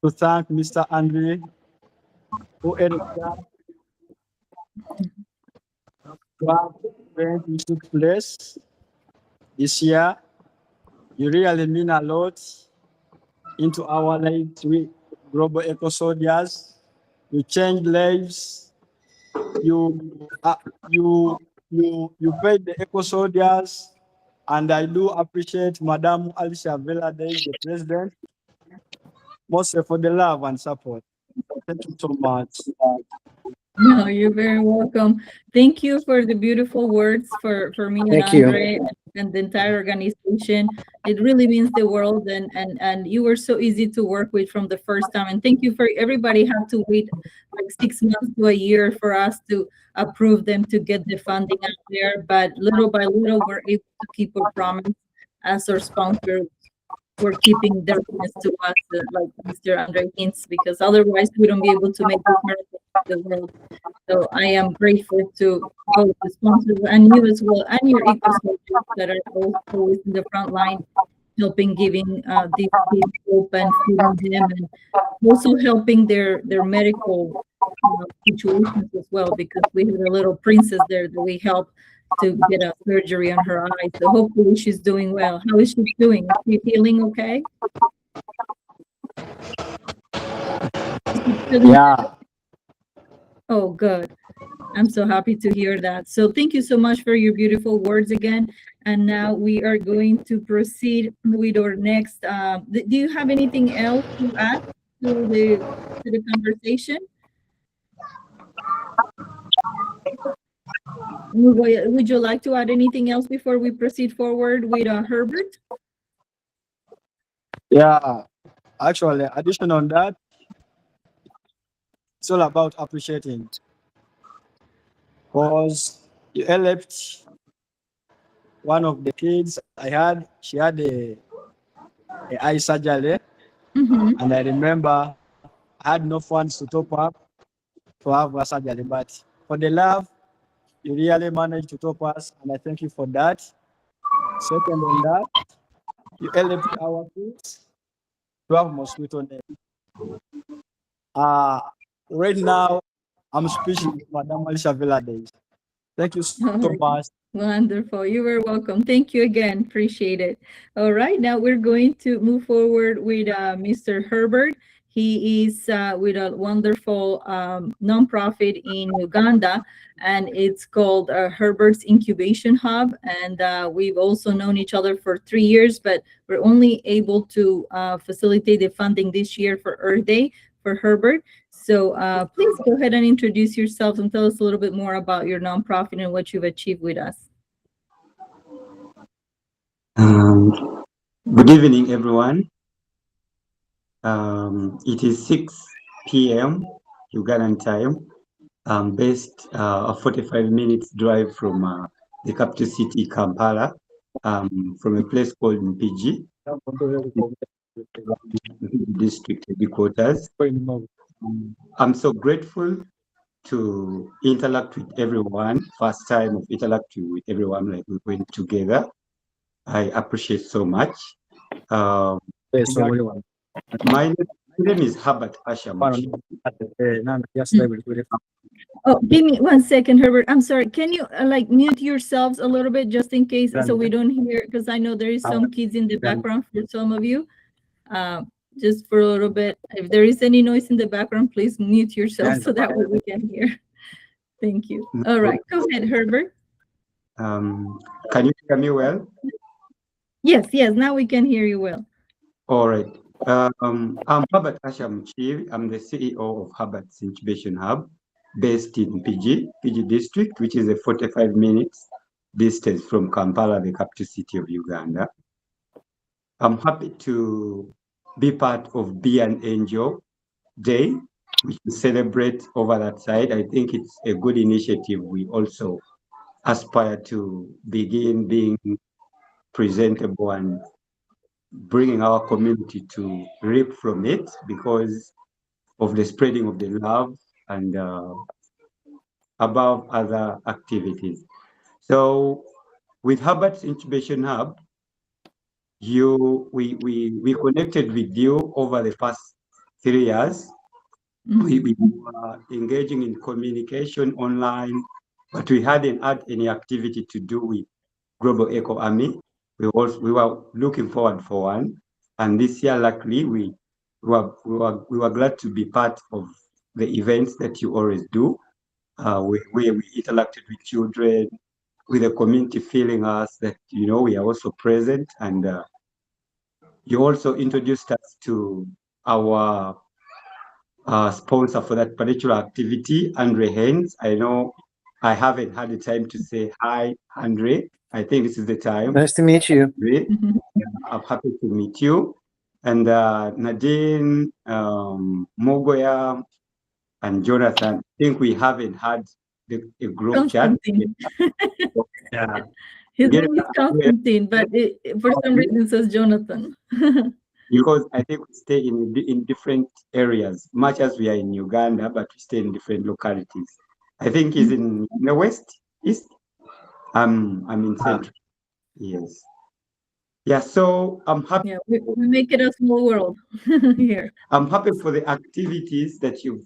to thank Mr. Andrei who ended up event which took place this year. You really mean a lot into our lives. We global eco soldiers. You change lives. You you paid the eco soldiers, and I do appreciate Madam Alicia Valdes, the president, mostly for the love and support. Thank you so much. No, you're very welcome. Thank you for the beautiful words for me and Thank you. Andre and the entire organization. It really means the world, and you were so easy to work with from the first time. And thank you for everybody had to wait like 6 months to a year for us to approve them to get the funding out there. But little by little, we're able to keep our promise as our sponsor. We're keeping their promise to us, like Mr. Andrei Hintze, because otherwise we don't be able to make this miracle in the world. So I am grateful to both the sponsors and you as well, and your eco soldiers that are always in the front line, helping giving these kids hope and feeding them, and also helping their medical situations as well, because we had a little princess there that we helped to get a surgery on her eye. So hopefully she's doing well. How is she doing? Is she feeling okay? Yeah. Oh, good. I'm so happy to hear that. So thank you so much for your beautiful words again. And now we are going to proceed with our next. Do you have anything else to add to the conversation? Would you like to add anything else before we proceed forward with Herbert? Yeah. Actually, addition on that, it's all about appreciating. Because you helped one of the kids I had, she had a eye surgery, and I remember I had no funds to top up to have a surgery, but for the love, you really managed to top us, and I thank you for that. Second on that, you helped our kids to have mosquito net. Right now, I'm speaking with Madam Alicia Valdes. Thank you so much. Wonderful. You were welcome. Thank you again. Appreciate it. All right. Now we're going to move forward with Mr. Herbert. He is with a wonderful nonprofit in Uganda, and it's called Herbert's Incubation Hub. And we've also known each other for 3 years, but we're only able to facilitate the funding this year for Earth Day for Herbert. So please go ahead and introduce yourselves and tell us a little bit more about your nonprofit and what you've achieved with us. Good evening, everyone. It is 6 p.m. Ugandan time. I'm based a 45 minutes drive from the capital city, Kampala, from a place called Mpigi, district headquarters. I'm so grateful to interact with everyone. First time of interacting with everyone, like we went together. I appreciate so much. My name is Herbert Asham. Oh, give me 1 second, Herbert. I'm sorry. Can you like mute yourselves a little bit just in case so we don't hear, because I know there is some kids in the background for some of you. Just for a little bit. If there is any noise in the background, please mute yourself so that way we can hear. Thank you. All right. Go ahead, Herbert. Can you hear me well? Yes, now we can hear you well. All right. I'm Herbert Asham Chief. I'm the CEO of Herbert's Incubation Hub, based in PG district, which is a 45 minutes distance from Kampala, the capital city of Uganda. I'm happy to be part of Be an Angel Day, which we celebrate over that side. I think it's a good initiative. We also aspire to begin being presentable and bringing our community to reap from it because of the spreading of the love and above other activities. So with Herbert's Incubation Hub, we connected with you over the past 3 years. Mhm. We were engaging in communication online, but we hadn't had any activity to do with Global Eco Army. We were looking forward for one, and this year, luckily, we were glad to be part of the events that you always do, where we interacted with children, with the community feeling us that we are also present, and you also introduced us to our sponsor for that particular activity, Andrei Hintze. I know I haven't had the time to say hi, Andrei. I think this is the time. Nice to meet you. Andrei. I'm happy to meet you. And Nadine, Mogoya, and Jonathan. I think we haven't had a group chat. Constantine. Yeah. His Yeah. name is Constantine, but for some reason it says Jonathan. Because I think we stay in different areas, much as we are in Uganda, but we stay in different localities. I think he's in the west, east. I'm in central. Yes. Yeah. So I'm happy. Yeah, we make it a small world here. I'm happy for the activities that you've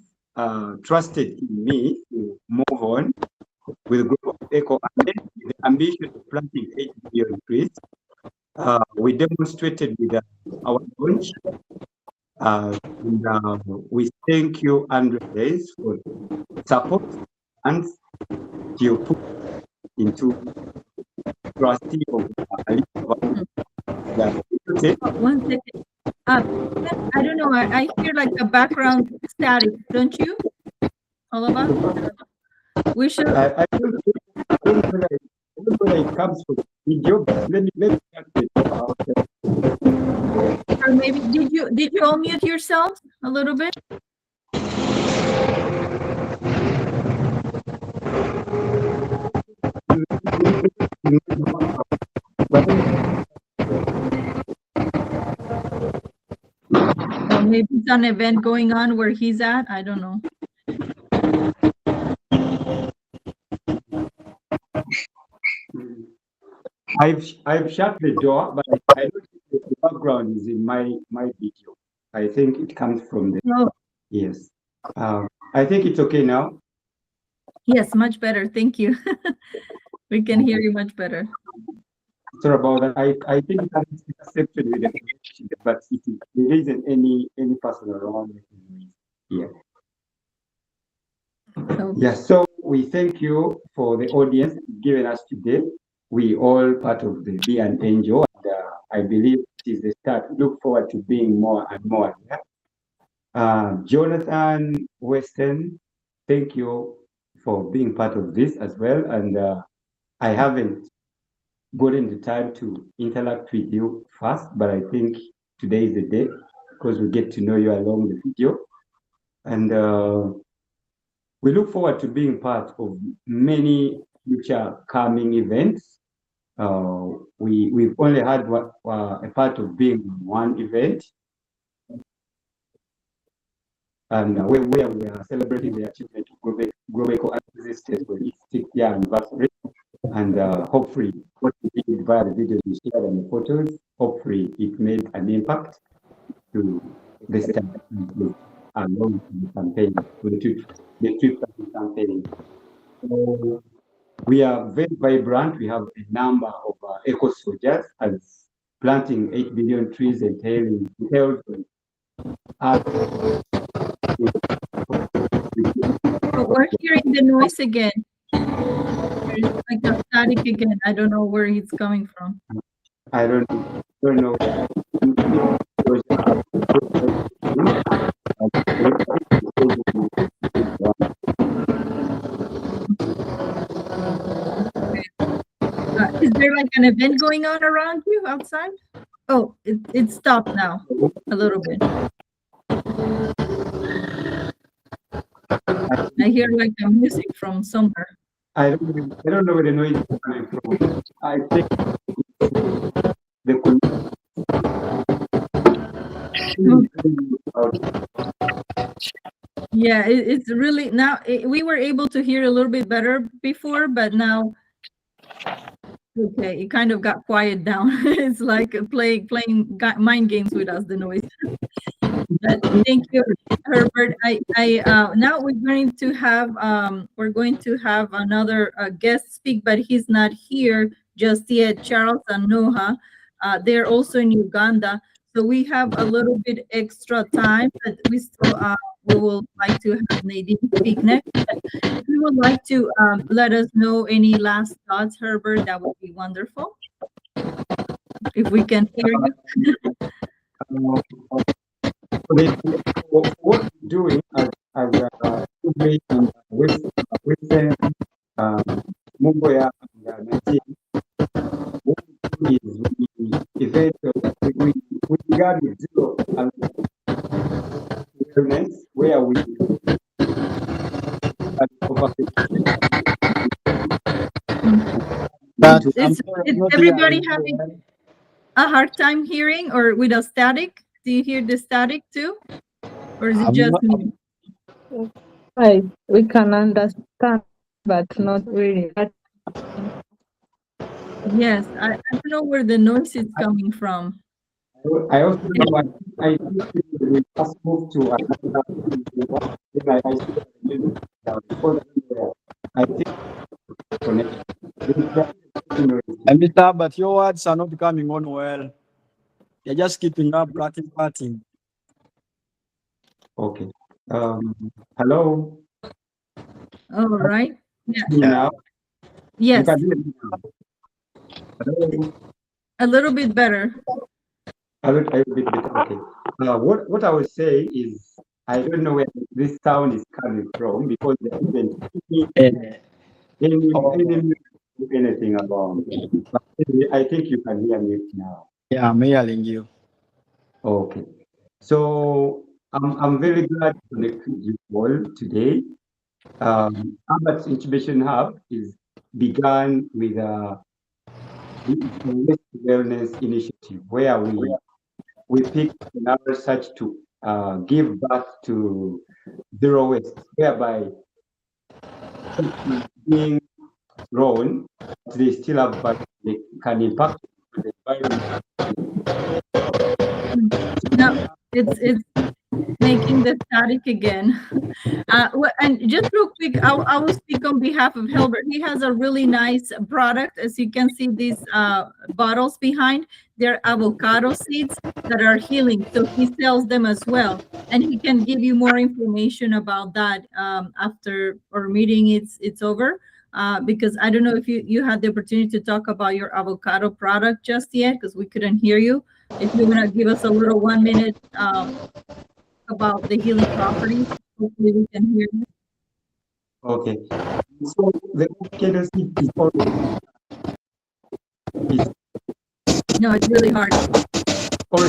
trusted in me to move on with Global Eco Army, the ambition of planting 8 billion trees. We demonstrated with our launch. And we thank you, Andrei, for support and you put into trustee of Alicia. One second. I don't know. I hear like a background static, don't you? All of us? We should. I don't know whether it comes from video, but let me check it out. Or maybe did you unmute yourself a little bit? Or maybe it's an event going on where he's at. I don't know. I've shut the door, but I don't think the background is in my video. I think it comes from the yes. I think it's okay now. Yes, much better. Thank you. We can hear you much better. Sorry about that. I think that is accepted with the connection, but there isn't any person around here. Yeah, so we thank you for the audience given us today. We all part of the Be an Angel, and I believe it is the start. Look forward to being more and more. Jonathan Weston, thank you for being part of this as well. And I haven't gotten the time to interact with you first, but I think today is the day because we get to know you along the video. And we look forward to being part of many future coming events. We've only had a part of being one event, and where we are celebrating the achievement of Global Eco Existence for its 6th year anniversary. And hopefully, what we did via the videos we shared and the photos, hopefully it made an impact to the staff along the campaign, the trip campaign. So we are very vibrant. We have a number of eco soldiers as planting 8 billion trees entails. We're hearing the noise again. There's like a static again. I don't know where it's coming from. I don't know. Is there like an event going on around you outside? Oh, it stopped now a little bit. I hear like a music from somewhere. I don't know where the noise is coming from. I think Yeah, it's really now we were able to hear a little bit better before, but now Okay, it kind of got quiet down. It's like playing mind games with us, the noise. But thank you, Herbert. Now we're going to have another guest speak, but he's not here just yet. Charles and Noah, they're also in Uganda, so we have a little bit extra time, but we will like to have Nadine speak next. But if you would like to let us know any last thoughts, Herbert, that would be wonderful. If we can hear you. What we're doing as within Mungoya and the team, what we do is we began with zero awareness, where we Is everybody having a hard time hearing, or with a static? Do you hear the static too? Or is it just me? We can understand, but not really. Yes, I don't know where the noise is coming from. I also know what I we just moved to another. I think Mr. But your words are not coming on well. You're just keeping up, cutting. Okay. Hello. All right. Yeah. Now? Yes. You can hear me now. Hello. A little bit better. A little bit better. Okay. What I would say is I don't know where this sound is coming from because there isn't anything about it. But I think you can hear me now. Yeah, I'm hearing you. Okay. So I'm very glad to connect with you all today. Albert's Incubation Hub is began with a wellness initiative where we picked another such to give birth to zero waste, whereby being grown, they still have, but they can impact the environment. No, it's making the static again. And just real quick, I will speak on behalf of Hilbert. He has a really nice product. As you can see, these bottles behind, they're avocado seeds that are healing. So he sells them as well. And he can give you more information about that after our meeting it's over. Because I don't know if you had the opportunity to talk about your avocado product just yet, because we couldn't hear you. If you want to give us a little 1 minute about the healing properties, hopefully we can hear you. Okay. So the avocado seed is always No, it's really hard. but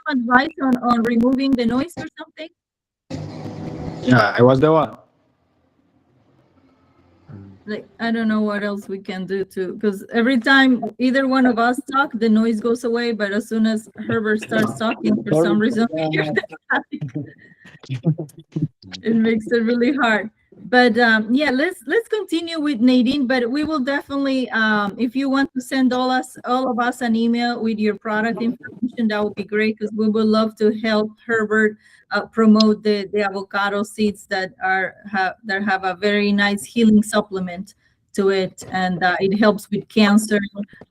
Advice on removing the noise or something? Yeah, I was the one. Like, I don't know what else we can do to, because every time either one of us talk, the noise goes away. But as soon as Herbert starts talking, for some reason, we hear the static. It makes it really hard. But yeah, let's continue with Nadine. But we will definitely, if you want to send all of us an email with your product information, that would be great, because we would love to help Herbert promote the avocado seeds that have a very nice healing supplement to it, and it helps with cancer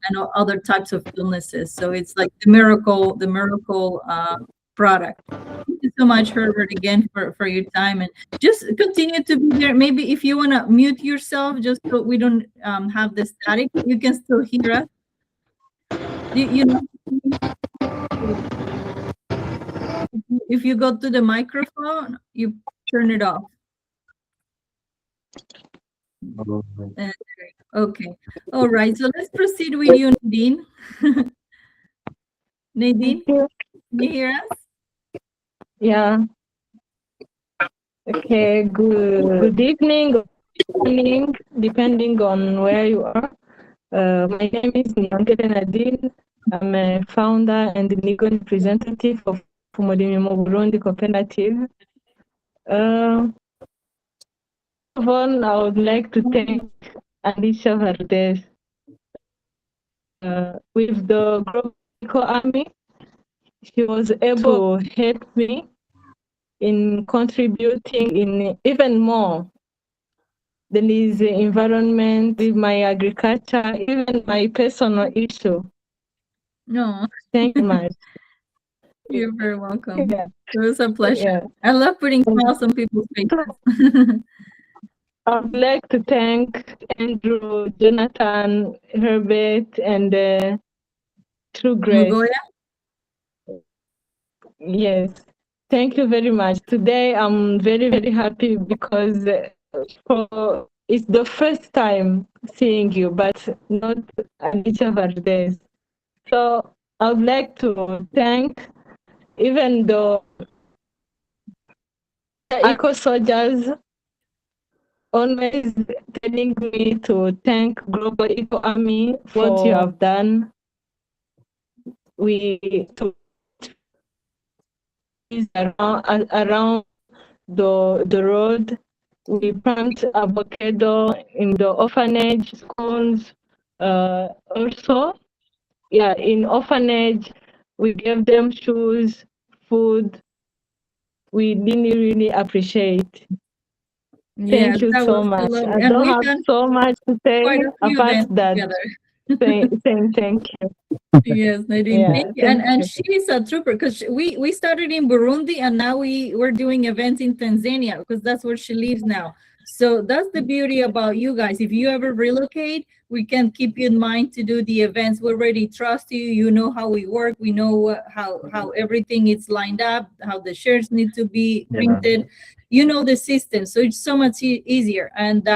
and other types of illnesses. So it's like the miracle product. Thank you so much, Herbert, again for your time, and just continue to be there. Maybe if you want to mute yourself, just so we don't have the static, you can still hear us. You know, if you go to the microphone, you turn it off. Okay. All right. So let's proceed with you, Nadine. Nadine, can you hear us? Yeah. Okay. Good evening. Good evening, depending on where you are. My name is Nyangere Nadine. I'm a founder and legal representative of Umurimo Burundi Cooperative. First of all, I would like to thank Alicia Valdes with the Global Eco Army. She was able to help me in contributing in even more than is the environment, with my agriculture, even my personal issue. No, Thank you much. you're very welcome. Yeah. It was a pleasure. Yeah. I love putting smiles on people's faces. I would like to thank Andrew, Jonathan, Herbert, and True Grace. Mugoya? Yes. Thank you very much. Today I'm very, very happy because it's the first time seeing you, but not Alicia Valdes. So I would like to thank even the eco soldiers always telling me to thank Global Eco Army for what you have done. We to around the road. We plant avocado in the orphanage schools. Also, yeah, in orphanage, we gave them shoes, food. We really appreciate. Yeah, Thank you that so was so much. lovely. I And don't we've have done so much to say quite a few apart events that. together. Saying thank you. Yes, Nadine, Yeah, thank you. And she's a trooper because we started in Burundi and now we're doing events in Tanzania because that's where she lives now. So that's the beauty about you guys. If you ever relocate, we can keep you in mind to do the events. We already trust you. You know how we work. We know how everything is lined up, how the shirts need to be printed. You know the system, so it's so much easier. And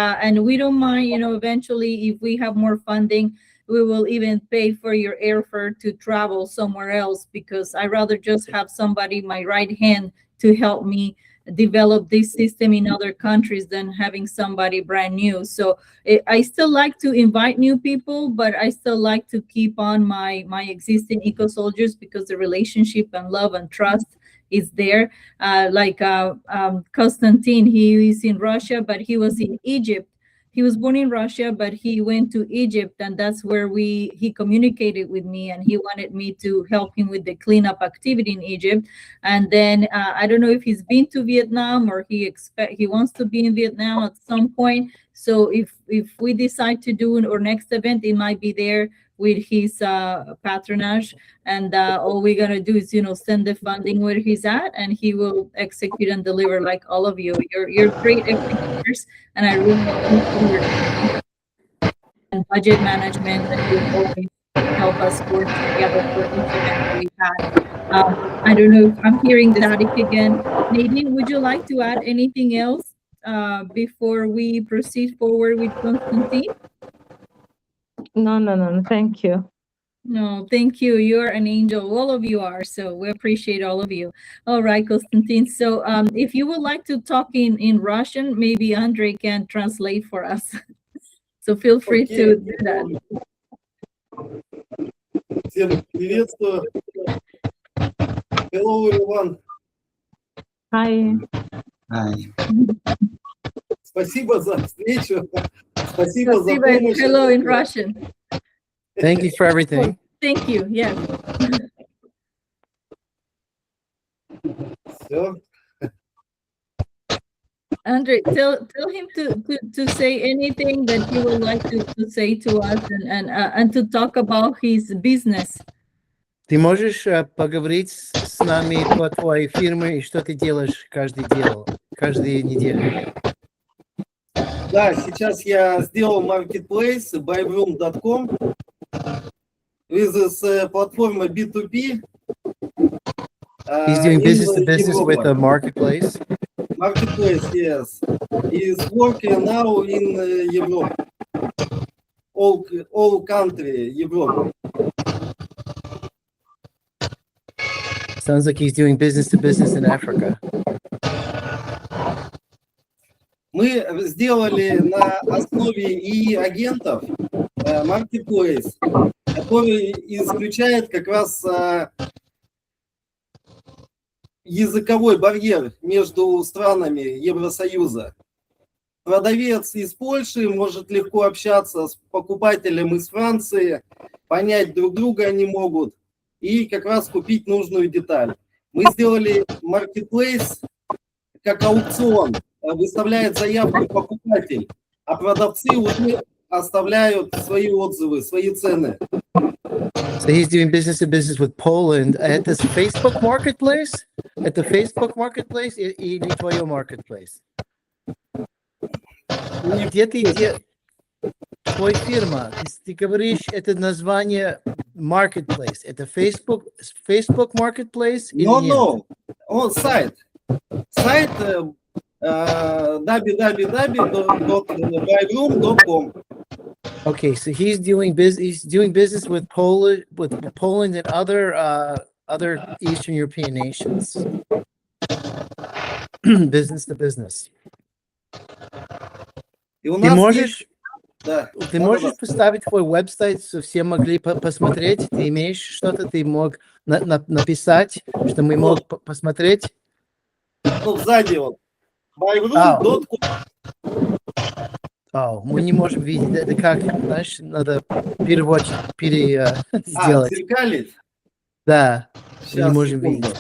we don't mind. Eventually, if we have more funding, we will even pay for your airfare to travel somewhere else because I rather just have somebody, my right hand, to help me develop this system in other countries than having somebody brand new. So I still like to invite new people, but I still like to keep on my existing eco soldiers because the relationship and love and trust is there. Konstantin, he is in Russia, but he was in Egypt. He was born in Russia, but he went to Egypt, and that's where he communicated with me, and he wanted me to help him with the cleanup activity in Egypt. And then I don't know if he's been to Vietnam or he wants to be in Vietnam at some point. So if we decide to do our next event, it might be there with his patronage, and all we're gonna do is send the funding where he's at, and he will execute and deliver like all of you. You're great executors, and I really appreciate your time and budget management that you always help us work together for each event that we've had. I don't know if I'm hearing static again. Nadine, would you like to add anything else before we proceed forward with Konstantin? No. Thank you. No, thank you. You're an angel. All of you are. So we appreciate all of you. All right, Konstantin. So if you would like to talk in Russian, maybe Andrei can translate for us. So feel free to do that. Всем приветствую. Hello, everyone. Hi. Hi. Спасибо за встречу. Спасибо за Спасибо. помощь. Hello in Russian. Thank you for everything. Thank you. Yes. Все. Andrei, tell him to say anything that he would like to say to us and to talk about his business. Ты можешь поговорить с нами по твоей фирме и что ты делаешь каждую неделю? Да, сейчас я сделал marketplace buyroom.com. This is платформа B2B. He's doing business to business with a marketplace. Marketplace, yes. Is working now in Europe. All country, Europe. Sounds like he's doing business to business in Africa. Мы сделали на основе ИИ агентов marketplace, который исключает как раз языковой барьер между странами Евросоюза. Продавец из Польши может легко общаться с покупателем из Франции, понять друг друга они могут и как раз купить нужную деталь. Мы сделали маркетплейс как аукцион. Выставляет заявку покупатель, а продавцы уже оставляют свои отзывы, свои цены. So he's doing business to business with Poland at this Facebook marketplace? At the Facebook marketplace или твое marketplace? Где твой фирма? Ты говоришь, это название marketplace. Это Facebook marketplace или нет? No. Он сайт. Сайт www.buyroom.com. Okay, so he's doing business with Poland and other Eastern European nations. Business to business. И у Ты нас можешь, есть- Да. ты можешь поставить твой веб-сайт, чтобы все могли посмотреть? Ты имеешь что-то, ты мог написать, что мы могли посмотреть? Ну, сзади вот. Buyroom.com. Мы не можем видеть. Это как, знаешь, надо сделать. Зеркалить? Да, мы не Сейчас, можем секунду. видеть.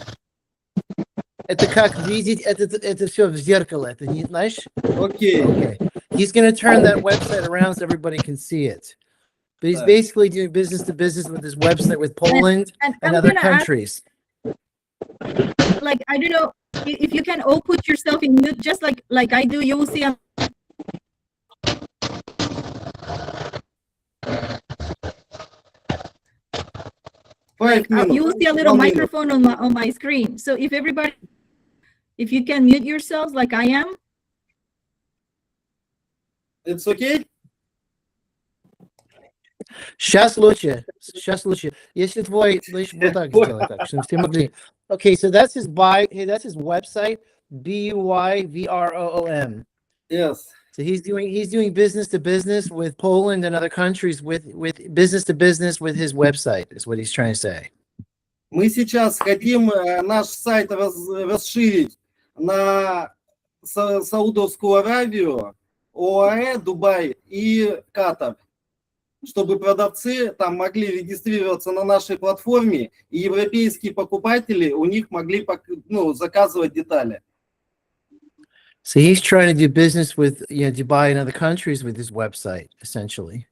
Это как видеть, это все в зеркало, это не, знаешь? Окей. Okay. He's going to turn that website around so everybody can see it. But he's basically doing business to business with his website with Poland and I'm other gonna ask, countries. like, I don't know if you can all put yourself in mute, just like I do. You will see you will see a little microphone on my screen. So if you can mute yourselves like I am. It's okay? Сейчас лучше. Если твой, лишь вот так сделай так, чтобы все могли. Okay, so that's his website, BUYVROOM. Yes. So he's doing business to business with Poland and other countries with business to business with his website, is what he's trying to say. Мы сейчас хотим наш сайт расширить на Саудовскую Аравию, ОАЭ, Дубай и Катар, чтобы продавцы там могли регистрироваться на нашей платформе, и европейские покупатели у них могли заказывать детали. So he's trying to do business with Dubai and other countries with his website, essentially.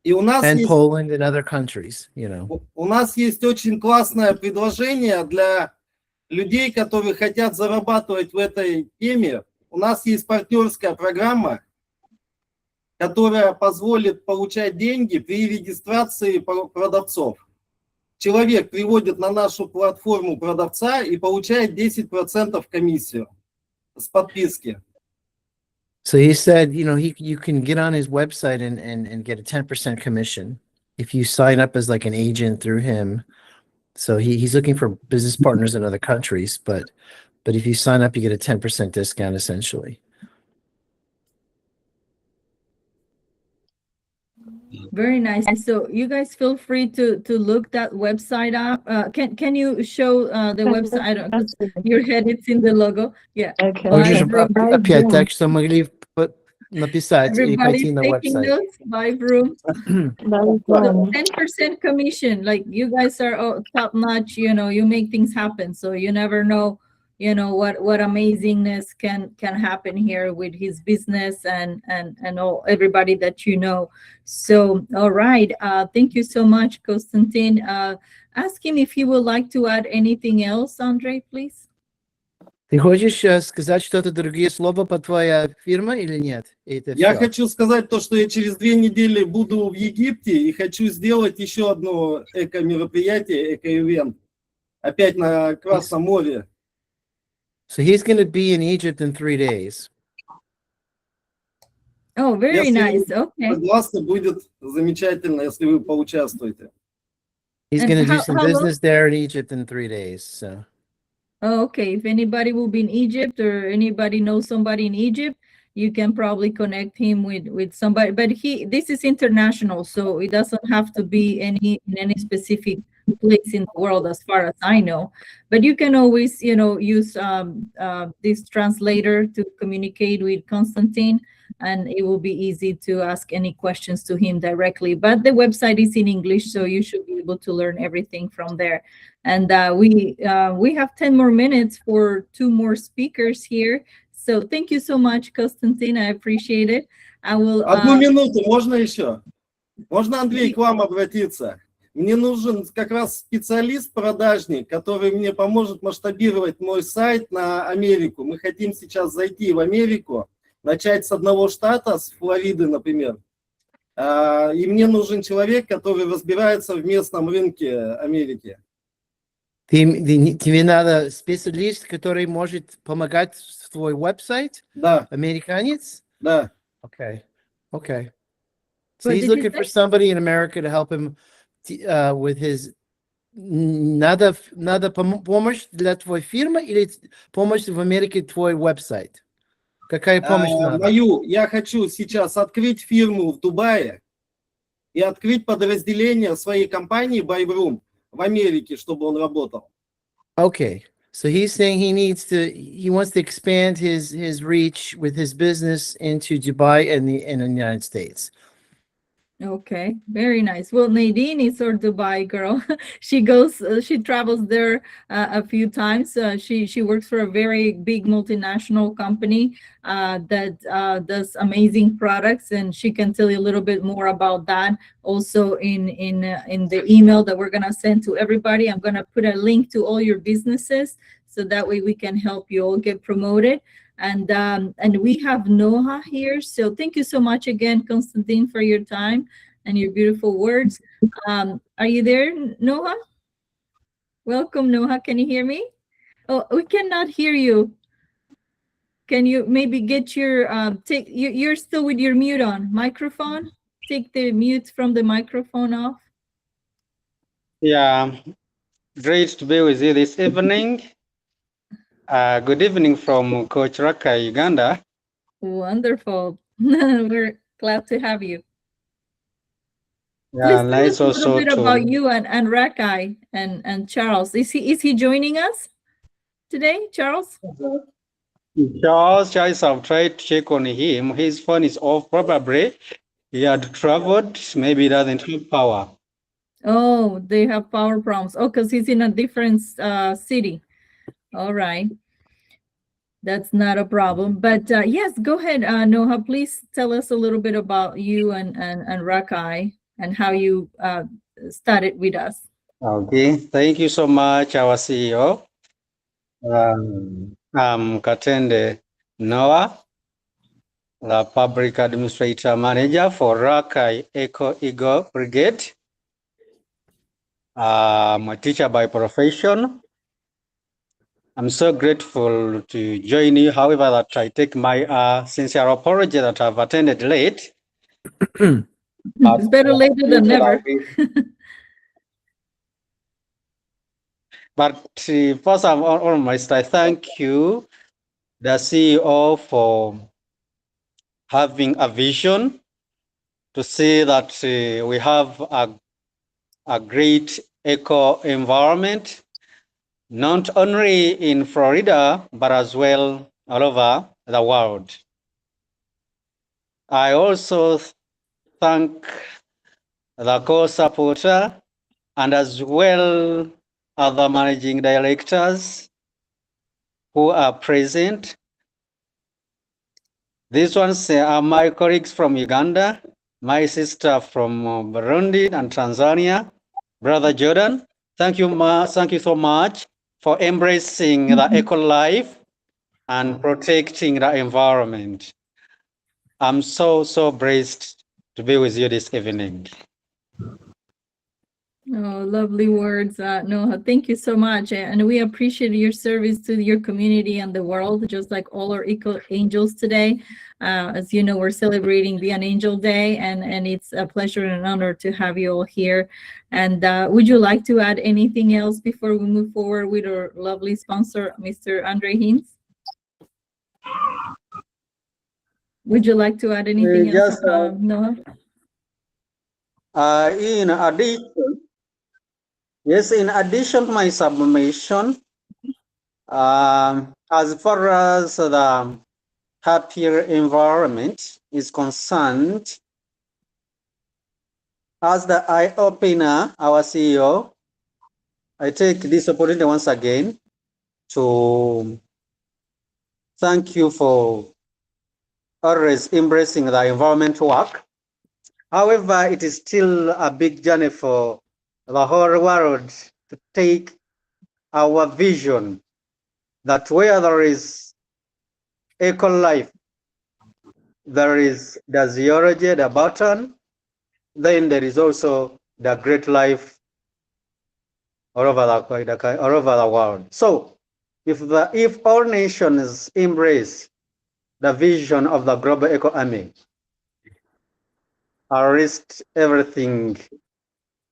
И у нас And есть, Poland and other countries, you know. у нас есть очень классное предложение для людей, которые хотят зарабатывать в этой теме. У нас есть партнерская программа, которая позволит получать деньги при регистрации продавцов. Человек приводит на нашу платформу продавца и получает 10% комиссию с подписки. So he said, you can get on his website and get a 10% commission if you sign up as like an agent through him. So he's looking for business partners in other countries, but if you sign up, you get a 10% discount essentially. Very nice. So you guys feel free to look that website up. Can you show the website? I don't, your head it's in the logo. Yeah. Okay. Можешь Vibe опять так, что могли написать или пойти Everybody's на taking website. notes. Vibe room. So 10% commission. Like you guys are top notch. You make things happen. So you never know. What amazingness can happen here with his business and all everybody that you know. So all right, thank you so much, Konstantin. Ask him if he would like to add anything else, Andrei, please. Ты хочешь сказать что-то другие слова по твоя фирма или нет? Это Я всё? хочу сказать то, что я через 2 недели буду в Египте и хочу сделать еще одно эко-мероприятие, эко-ивент. Опять на Красном море. So he's going to be in Egypt in 3 days. Oh, very Если nice. Okay. согласны, будет замечательно, если вы поучаствуете. He's And going to do how some long- business there in Egypt in 3 days. So Oh, okay. If anybody will be in Egypt or anybody knows somebody in Egypt, you can probably connect him with somebody. But this is international, so it doesn't have to be in any specific place in the world, as far as I know. But you can always, use this translator to communicate with Constantine, and it will be easy to ask any questions to him directly. But the website is in English, so you should be able to learn everything from there. And we have 10 more minutes for 2 more speakers here. So thank you so much, Constantine. I appreciate it. I will. Одну минуту, можно еще? Можно, Андрей, к вам обратиться? Мне нужен как раз специалист-продажник, который мне поможет масштабировать мой сайт на Америку. Мы хотим сейчас зайти в Америку, начать с одного штата, с Флориды, например. И мне нужен человек, который разбирается в местном рынке Америки. Тебе надо специалист, который может помогать в твой веб-сайт? Да. Американец? Да. Okay. So But he's did looking you for say- somebody in America to help him with his... Надо помощь для твоей фирмы или помощь в Америке твой веб-сайт? Какая помощь надо? Я хочу сейчас открыть фирму в Дубае и открыть подразделение своей компании Byroom в Америке, чтобы он работал. Okay. So he's saying he wants to expand his reach with his business into Dubai and the United States. Okay, very nice. Well, Nadine is our Dubai girl. She travels there a few times. She works for a very big multinational company that does amazing products, and she can tell you a little bit more about that. Also, in the email that we're gonna send to everybody, I'm gonna put a link to all your businesses, so that way we can help you all get promoted. And we have Noah here. So thank you so much again, Constantine, for your time and your beautiful words. Are you there, Noah? Welcome, Noah. Can you hear me? Oh, we cannot hear you. Can you maybe get your you're still with your mute on microphone? Take the mute from the microphone off. Yeah, great to be with you this evening. Good evening from Coach Rakai, Uganda. Wonderful. We're glad to have you. Yeah, Please nice tell us a little also bit about you and Rakai and Charles. Is he joining us today, Charles? Charles, I've tried to check on him. His phone is off, probably. He had traveled, maybe he doesn't have power. Oh, they have power problems. Oh, because he's in a different city. All right. That's not a problem. But yes, go ahead, Noah. Please tell us a little bit about you and Rakai and how you started with us. Okay, thank you so much, our CEO. I'm Katende Noah, the Public Administrator Manager for Rakai Eco Eagle Brigade. I'm a teacher by profession. I'm so grateful to join you. However, that I take my sincere apology that I've attended late. It's better later than never. But first and foremost, I thank you, the CEO, for having a vision to see that we have a great eco environment, not only in Florida, but as well all over the world. I also thank the co-supporter and as well other managing directors who are present. These ones are my colleagues from Uganda, my sister from Burundi and Tanzania, Brother Jordan. Thank you so much for embracing the eco life and protecting the environment. I'm so blessed to be with you this evening. Oh, lovely words, Noah. Thank you so much. And we appreciate your service to your community and the world, just like all our Eco Angels today. As you know, we're celebrating Be an Angel Day, and it's a pleasure and an honor to have you all here. And would you like to add anything else before we move forward with our lovely sponsor, Mr. Andrei Hintze? Would you like to add anything else, Noah? In addition, Yes, in addition to my submission, as far as the happier environment is concerned, as the eye opener, our CEO, I take this opportunity once again to thank you for always embracing the environment work. However, it is still a big journey for the whole world to take our vision that where there is eco life, there is the zoology, the button, then there is also the great life all over the world. So if all nations embrace the vision of the global economy, at least everything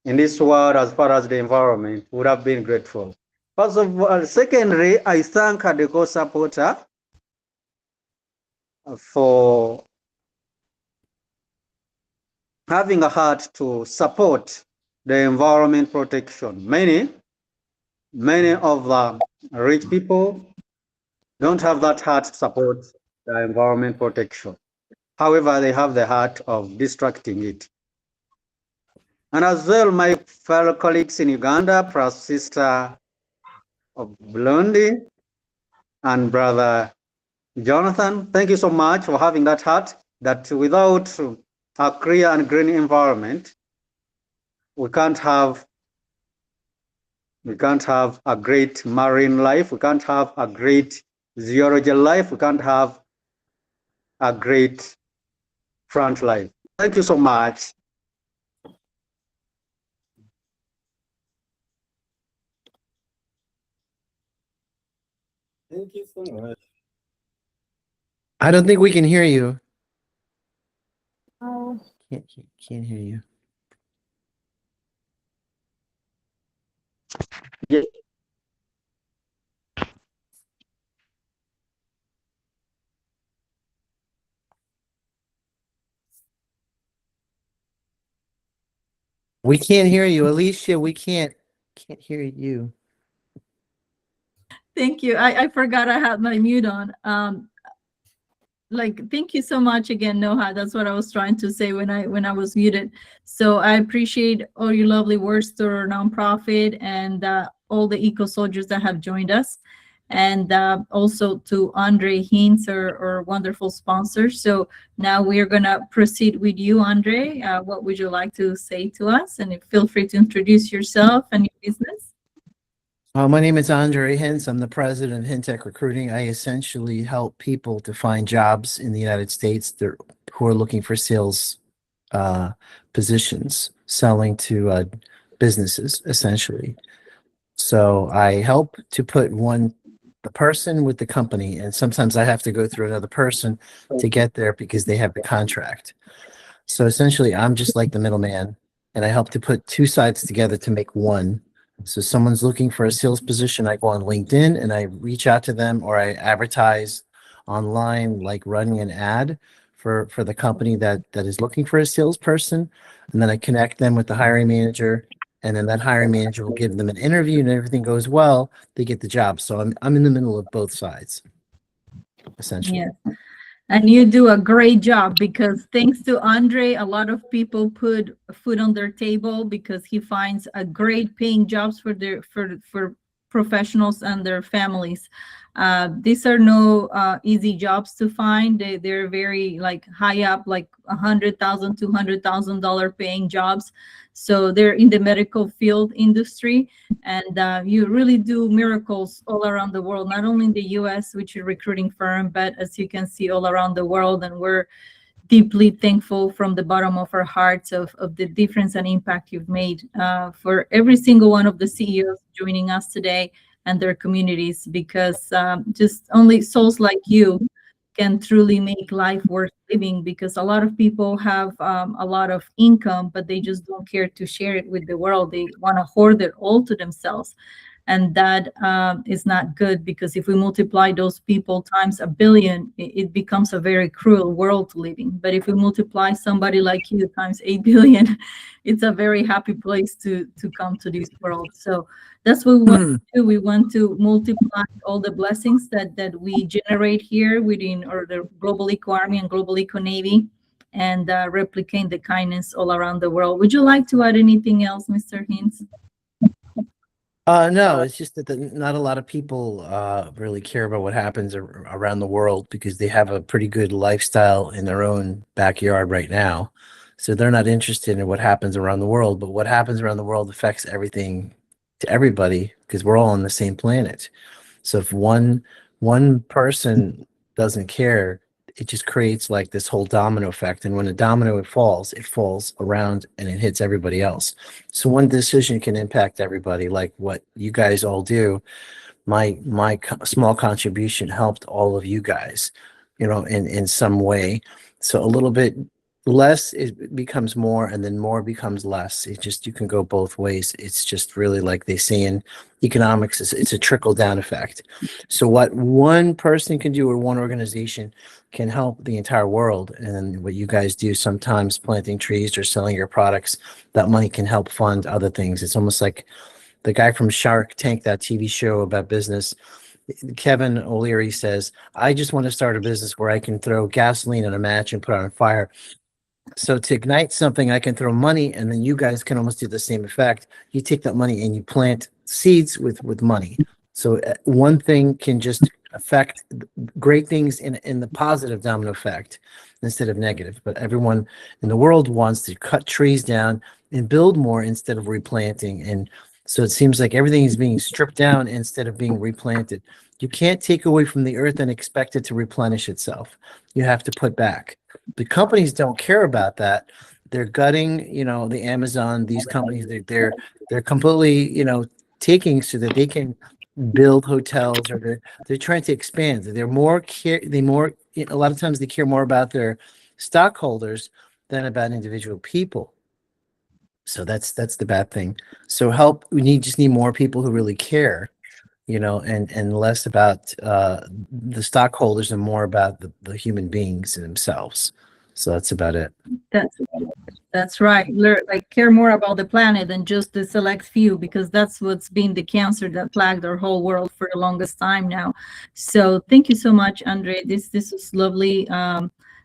in this world as far as the environment would have been grateful. First of all, secondly, I thank the co-supporter for having a heart to support the environment protection. Many of the rich people don't have that heart to support the environment protection. However, they have the heart of distracting it. And as well, my fellow colleagues in Uganda, plus sister of Burundi and brother Jonathan, thank you so much for having that heart that without a clear and green environment, we can't have a great marine life, we can't have a great zoology life, we can't have a great front life. Thank you so much. Thank you so much. I don't think we can hear you. Can't hear you. Yeah. We can't hear you, Alicia. We can't hear you. Thank you. I forgot I had my mute on. Thank you so much again, Noha. That's what I was trying to say when I was muted. So I appreciate all your lovely words to our nonprofit and all the eco soldiers that have joined us, and also to Andrei Hintze, our wonderful sponsor. So now we are gonna proceed with you, Andrei. What would you like to say to us? And feel free to introduce yourself and your business. My name is Andrei Hintze. I'm the president of Hintech Recruiting. I essentially help people to find jobs in the United States who are looking for sales positions, selling to businesses, essentially. So I help to put the person with the company, and sometimes I have to go through another person to get there because they have the contract. So essentially, I'm just like the middleman, and I help to put two sides together to make one. So someone's looking for a sales position, I go on LinkedIn and I reach out to them, or I advertise online, like running an ad for the company that is looking for a salesperson. And then I connect them with the hiring manager, and then that hiring manager will give them an interview, and everything goes well, they get the job. So I'm in the middle of both sides, essentially. Yeah. And you do a great job, because thanks to Andrei, a lot of people put food on their table because he finds a great paying jobs for professionals and their families. These are no easy jobs to find. They're very high up, like $100,000, $200,000 paying jobs. So they're in the medical field industry, and you really do miracles all around the world, not only in the US, which is a recruiting firm, but as you can see all around the world. And we're deeply thankful from the bottom of our hearts of the difference and impact you've made for every single one of the CEOs joining us today and their communities, because just only souls like you can truly make life worth living, because a lot of people have a lot of income, but they just don't care to share it with the world. They want to hoard it all to themselves. And that is not good, because if we multiply those people times 1 billion, it becomes a very cruel world to live in. But if we multiply somebody like you times 8 billion, it's a very happy place to come to this world. So that's what we want to do. We want to multiply all the blessings that we generate here within or the Global Eco Army and Global Eco Navy, and replicate the kindness all around the world. Would you like to add anything else, Mr. Hintze? No, it's just that not a lot of people really care about what happens around the world, because they have a pretty good lifestyle in their own backyard right now. So they're not interested in what happens around the world, but what happens around the world affects everything to everybody, because we're all on the same planet. So if one person doesn't care, it just creates like this whole domino effect. And when a domino falls, it falls around and it hits everybody else. So one decision can impact everybody, like what you guys all do. My small contribution helped all of you guys, in some way. So a little bit less, it becomes more, and then more becomes less. You can go both ways. It's just really, like they say in economics, it's a trickle down effect. So what one person can do, or one organization, can help the entire world. And then what you guys do, sometimes planting trees or selling your products, that money can help fund other things. It's almost like the guy from Shark Tank, that TV show about business. Kevin O'Leary says, I just want to start a business where I can throw gasoline in a match and put it on fire. So to ignite something, I can throw money, and then you guys can almost do the same effect. You take that money and you plant seeds with money. So one thing can just affect great things in the positive domino effect instead of negative. But everyone in the world wants to cut trees down and build more instead of replanting. And so it seems like everything is being stripped down instead of being replanted. You can't take away from the earth and expect it to replenish itself. You have to put back. The companies don't care about that. They're gutting, the Amazon, these companies, they're completely, taking so that they can build hotels, or they're trying to expand. A lot of times they care more about their stockholders than about individual people. So that's the bad thing. So we just need more people who really care, and less about the stockholders and more about the human beings themselves. So that's about it. That's right. Like, care more about the planet than just the select few, because that's what's been the cancer that plagued our whole world for the longest time now. So thank you so much, Andrei. This was lovely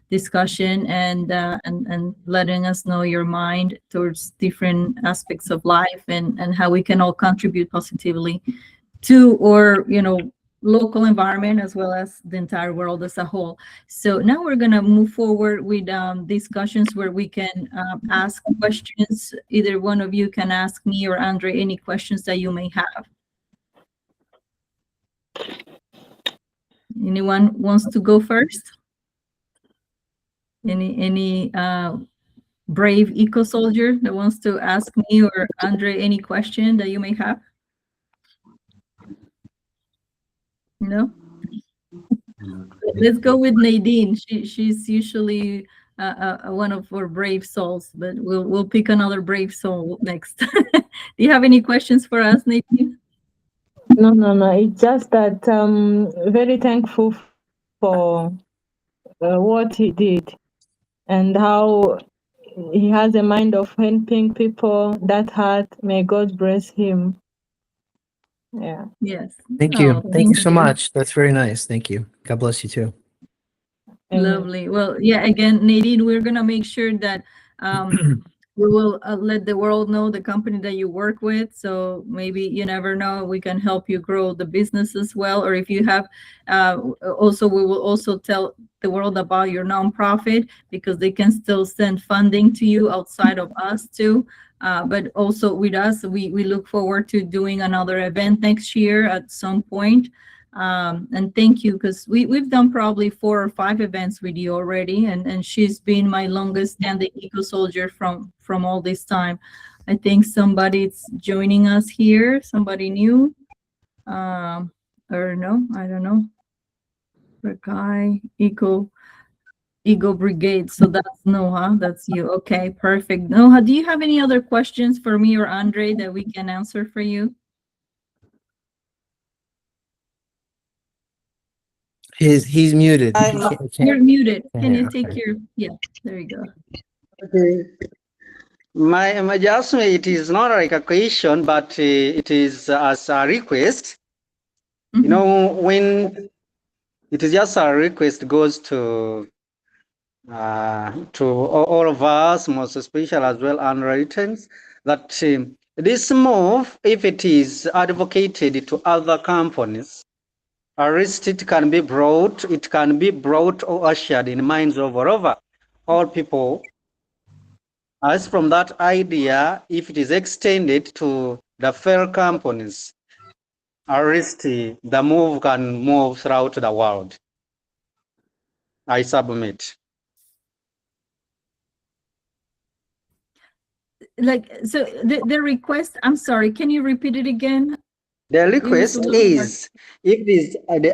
discussion, and letting us know your mind towards different aspects of life, and how we can all contribute positively to our local environment as well as the entire world as a whole. So now we're going to move forward with discussions where we can ask questions. Either one of you can ask me or Andrei any questions that you may have. Anyone wants to go first? Any brave eco soldier that wants to ask me or Andrei any question that you may have? No? Let's go with Nadine. She's usually one of our brave souls, but we'll pick another brave soul next. Do you have any questions for us, Nadine? No. It's just that I'm very thankful for what he did and how he has a mind of helping people. That heart, may God bless him. Yeah. Yes. Thank you. Thank you so much. That's very nice. Thank you. God bless you too. Lovely. Well, yeah, again, Nadine, we're going to make sure that we will let the world know the company that you work with. So maybe, you never know, we can help you grow the business as well. Or if you have, also, we will also tell the world about your nonprofit, because they can still send funding to you outside of us too. But also with us, we look forward to doing another event next year at some point. And thank you, because we've done probably 4 or 5 events with you already, and she's been my longest standing eco soldier from all this time. I think somebody's joining us here, somebody new, or no, I don't know. Rakai, Ego Brigade. So that's Noha, that's you. Okay, perfect. Noha, do you have any other questions for me or Andrei that we can answer for you? He's muted. He I'm can't. You're muted. Can Yeah, you take okay. your, yeah, there you go. Okay. My adjustment, it is not like a question, but it is as a request. You Mhm. know, when it is just a request goes to all of us, most especially as well underwriters, that this move, if it is advocated to other companies, at least it can be brought or ushered in minds of all people. As from that idea, if it is extended to the fellow companies, at least the move can move throughout the world. I submit. Like, so the request, I'm sorry, can you repeat it again? The It was a request little hard. is, if it is the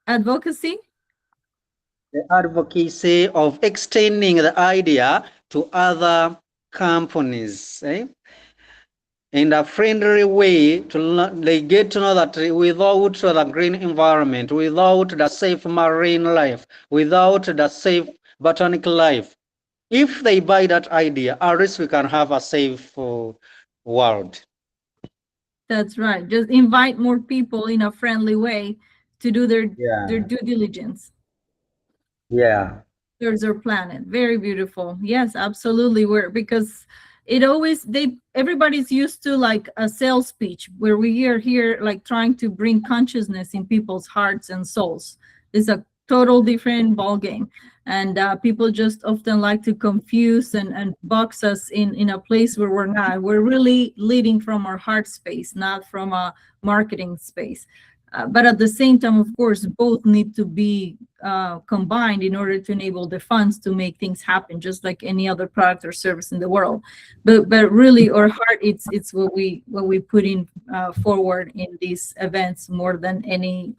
Advocacy? advocacy of extending the idea to other companies, in a friendly way, they get to know that without the green environment, without the safe marine life, without the safe botanical life, if they buy that idea, at least we can have a safe world. That's right. Just invite more people in a friendly way to do their Yeah. due diligence. Yeah. Towards our planet. Very beautiful. Yes, absolutely. Because everybody's used to like a sales speech where we are here like trying to bring consciousness in people's hearts and souls. It's a total different ball game. And people just often like to confuse and box us in a place where we're not. We're really leading from our heart space, not from a marketing space. But at the same time, of course, both need to be combined in order to enable the funds to make things happen, just like any other product or service in the world. But really, our heart, it's what we put in forward in these events more than any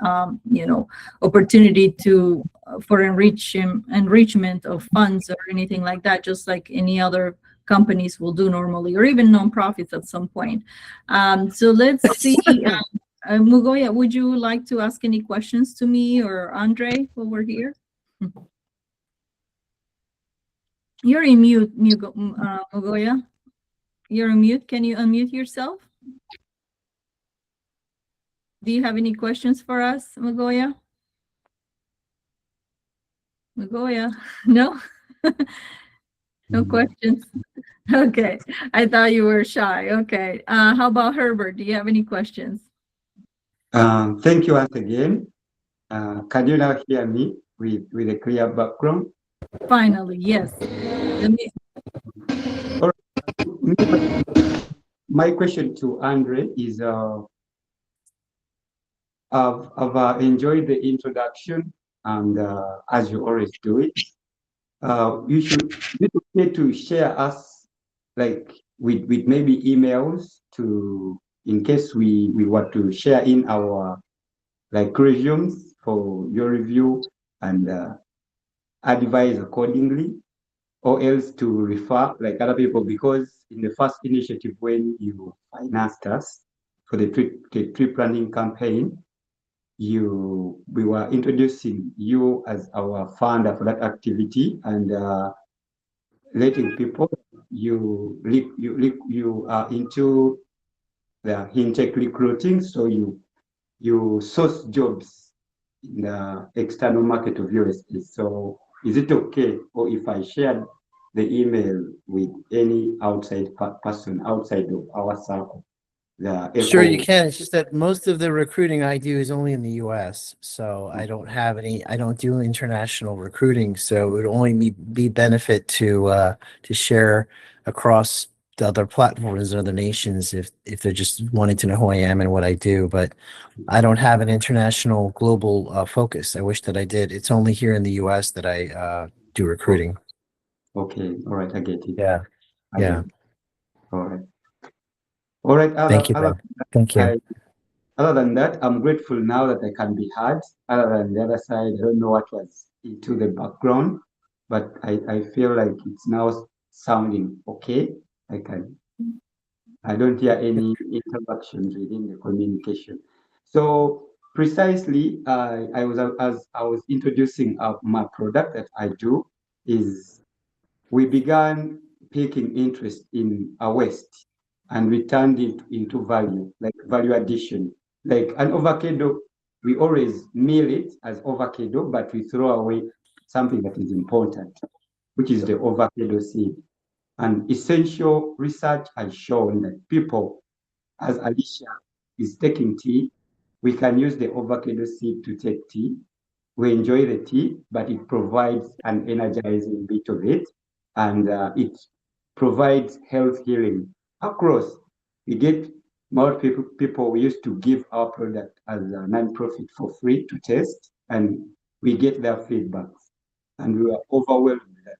opportunity to for enrichment of funds or anything like that. Just like any other companies will do normally, or even nonprofits at some point. So let's see. Mugoya, would you like to ask any questions to me or Andrei while we're here? You're in mute, Mugoya. You're on mute. Can you unmute yourself? Do you have any questions for us, Mugoya? Mugoya, no? No questions? Okay, I thought you were shy. Okay, how about Herbert? Do you have any questions? Thank you once again. Can you now hear me with a clear background? Finally, yes. All right. My question to Andrei is, I've enjoyed the introduction, and as you always do it, you should need to share us like with maybe emails to, in case we want to share in our like resumes for your review and advise accordingly, or else to refer like other people, because in the first initiative when you financed us for the trip planning campaign, we were introducing you as our founder for that activity, and letting people you are into the Hintech recruiting, so you source jobs in the external market of USD. So is it okay, or if I shared the email with any outside person outside of our circle? Sure, you can. It's just that most of the recruiting I do is only in the US. So I don't do international recruiting. So it would only be benefit to share across the other platforms and other nations if they're just wanting to know who I am and what I do. But I don't have an international global focus. I wish that I did. It's only here in the US that I do recruiting. Okay, all right, I get it. Yeah. Yeah. All right. All right. Thank you, bro. Thank you. Other than that, I'm grateful now that I can be heard. Other than the other side, I don't know what was into the background, but I feel like it's now sounding okay. I don't hear any interruptions within the communication. So precisely, as I was introducing my product that I do, is we began taking interest in a waste and we turned it into value, like value addition. Like an avocado, we always mill it as avocado, but we throw away something that is important, which is the avocado seed. And essential research has shown that people, as Alicia is taking tea, we can use the avocado seed to take tea. We enjoy the tea, but it provides an energizing bit of it, and it provides health healing across. We get more people. We used to give our product as a non-profit for free to test, and we get their feedbacks, and we were overwhelmed that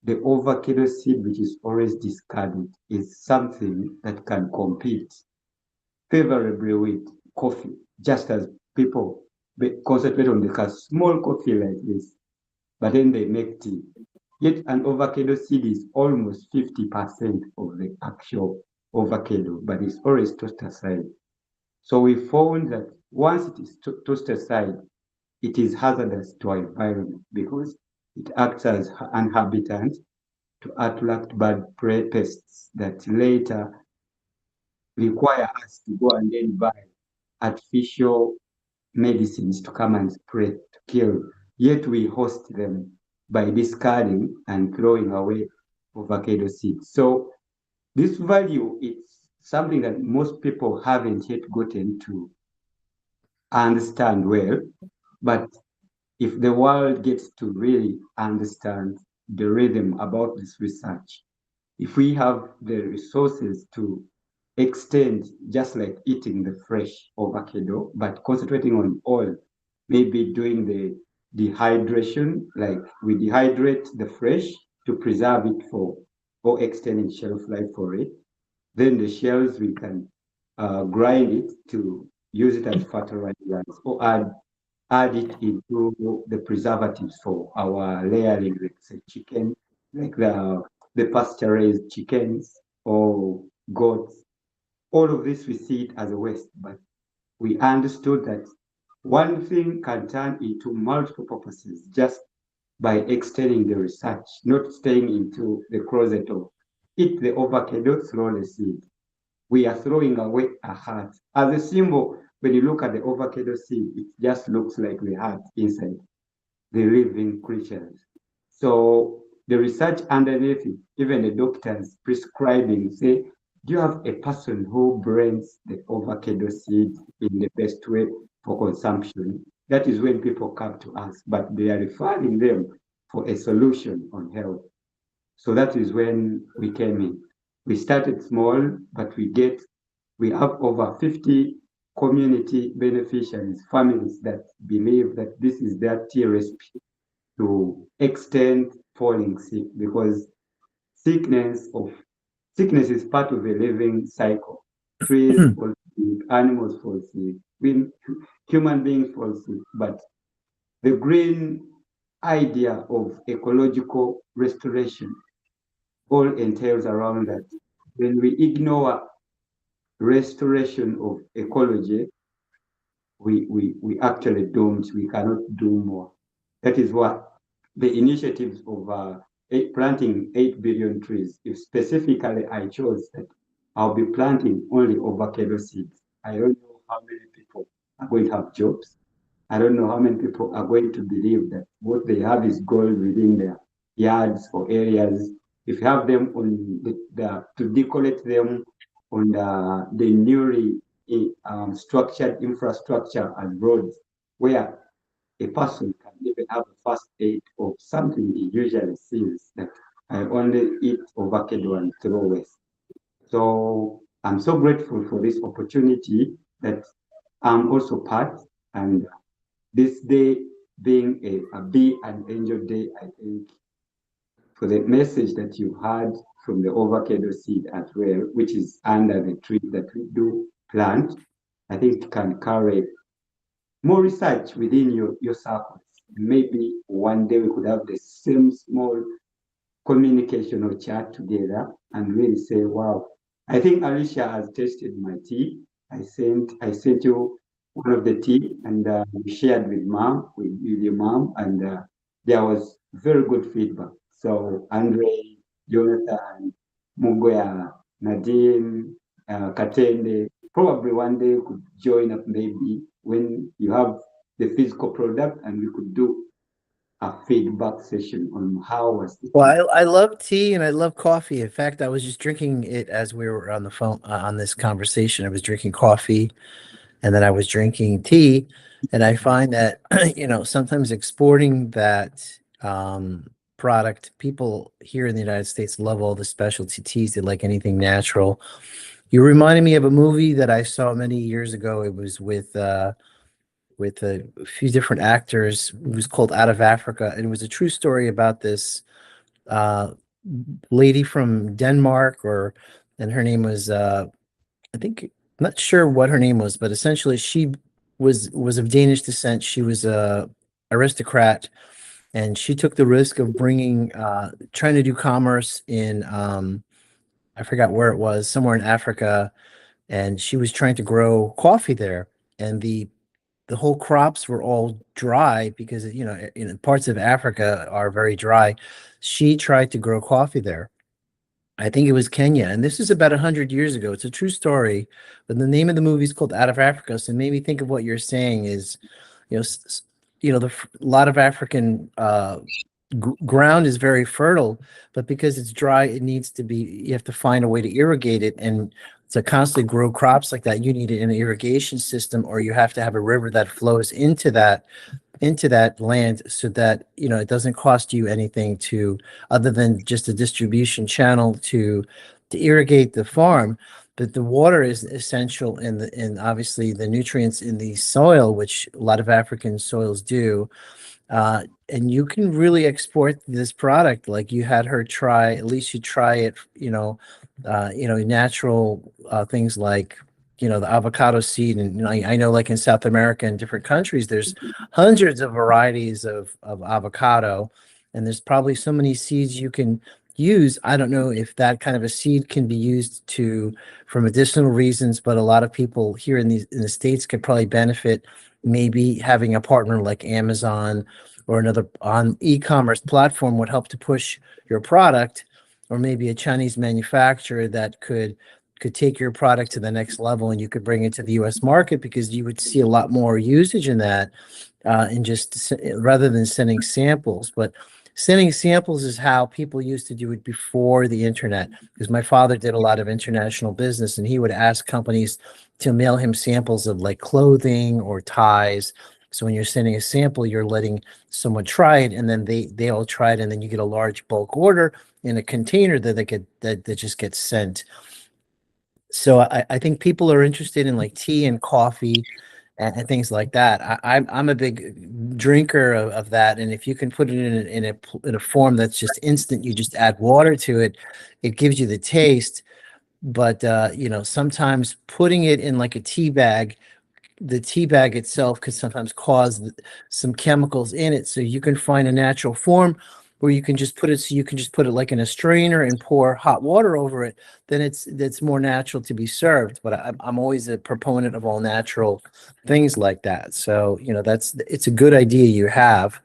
the avocado seed, which is always discarded, is something that can compete favorably with coffee, just as people concentrate on the small coffee like this, but then they make tea. Yet an avocado seed is almost 50% of the actual avocado, but it's always tossed aside. So we found that once it is tossed aside, it is hazardous to our environment because it acts as an habitat to attract bad pests that later require us to go and then buy artificial medicines to come and spray to kill. Yet we host them by discarding and throwing away avocado seeds. So this value is something that most people haven't yet gotten to understand well. But if the world gets to really understand the rhythm about this research, if we have the resources to extend, just like eating the fresh avocado, but concentrating on oil, maybe doing the dehydration, like we dehydrate the fresh to preserve it for or extending shelf life for it. Then the shells, we can grind it to use it as fertilizers or add it into the preservatives for our layering, like say chicken, like the pasture-raised chickens or goats. All of this we see it as a waste, but we understood that one thing can turn into multiple purposes just by extending the research, not staying into the closet of eat the avocado, throw the seed. We are throwing away a heart. As a symbol, when you look at the avocado seed, it just looks like the heart inside the living creatures. So the research underneath it, even the doctors prescribing say, do you have a person who brings the avocado seed in the best way for consumption? That is when people come to us, but they are referring them for a solution on health. So that is when we came in. We started small, but we have over 50 community beneficiaries, families that believe that this is their tea recipe to extend falling sick, because sickness is part of a living cycle. Trees fall sick, animals fall sick, human beings fall sick. But the green idea of ecological restoration all entails around that. When we ignore restoration of ecology, we actually don't, we cannot do more. That is what the initiatives of planting 8 billion trees, if specifically I chose that I'll be planting only avocado seeds, I don't know how many people are going to have jobs. I don't know how many people are going to believe that what they have is gold within their yards or areas. If you have them on to decorate them on the newly structured infrastructure and roads, where a person can even have a first aid of something he usually sees, that I only eat avocado and throw waste. So I'm so grateful for this opportunity that I'm also part, and this day being a Be an Angel Day, I think for the message that you had from the avocado seed as well, which is under the tree that we do plant, I think can carry more research within your circles. Maybe one day we could have the same small communication or chat together and really say, wow, I think Alicia has tasted my tea. I sent you one of the tea, and we shared with your mom, and there was very good feedback. So Andrei, Jonathan, Mugoya, Nadine, Katende, probably one day you could join up maybe when you have the physical product, and we could do a feedback session on how was it. Well, I love tea and I love coffee. In fact, I was just drinking it as we were on the phone on this conversation. I was drinking coffee and then I was drinking tea. And I find that, sometimes exporting that product, people here in the United States love all the specialty teas. They like anything natural. You reminded me of a movie that I saw many years ago. It was with a few different actors. It was called Out of Africa. And it was a true story about this uh, lady from Denmark, and her name was I think, I'm not sure what her name was, but essentially she was of Danish descent. She was a aristocrat, and she took the risk of trying to do commerce in I forgot where it was, somewhere in Africa, and she was trying to grow coffee there, and the whole crops were all dry because parts of Africa are very dry. She tried to grow coffee there. I think it was Kenya, and this is about 100 years ago. It's a true story, but the name of the movie is called Out of Africa. So it made me think of what you're saying is, a lot of African ground is very fertile, but because it's dry, you have to find a way to irrigate it, and to constantly grow crops like that, you need an irrigation system, or you have to have a river that flows into that land so that it doesn't cost you anything other than just a distribution channel to irrigate the farm. But the water is essential in obviously the nutrients in the soil, which a lot of African soils do. And you can really export this product. Like you had her try, at least you try it, natural things like the avocado seed. And I know, like in South America and different countries, there's hundreds of varieties of avocado, and there's probably so many seeds you can use. I don't know if that kind of a seed can be used for medicinal reasons, but a lot of people here in the States could probably benefit maybe having a partner like Amazon or another on e-commerce platform would help to push your product, or maybe a Chinese manufacturer that could take your product to the next level, and you could bring it to the US market, because you would see a lot more usage in that, and just rather than sending samples. But sending samples is how people used to do it before the internet, because my father did a lot of international business, and he would ask companies to mail him samples of like clothing or ties. So when you're sending a sample, you're letting someone try it, and then they all try it, and then you get a large bulk order in a container that just gets sent. So I think people are interested in like tea and coffee and things like that. I'm a big drinker of that, and if you can put it in a form that's just instant, you just add water to it, it gives you the taste. But sometimes putting it in like a tea bag, the tea bag itself could sometimes cause some chemicals in it. So you can find a natural form where you can just put it like in a strainer and pour hot water over it. Then it's more natural to be served. But I'm always a proponent of all natural things like that. So it's a good idea you have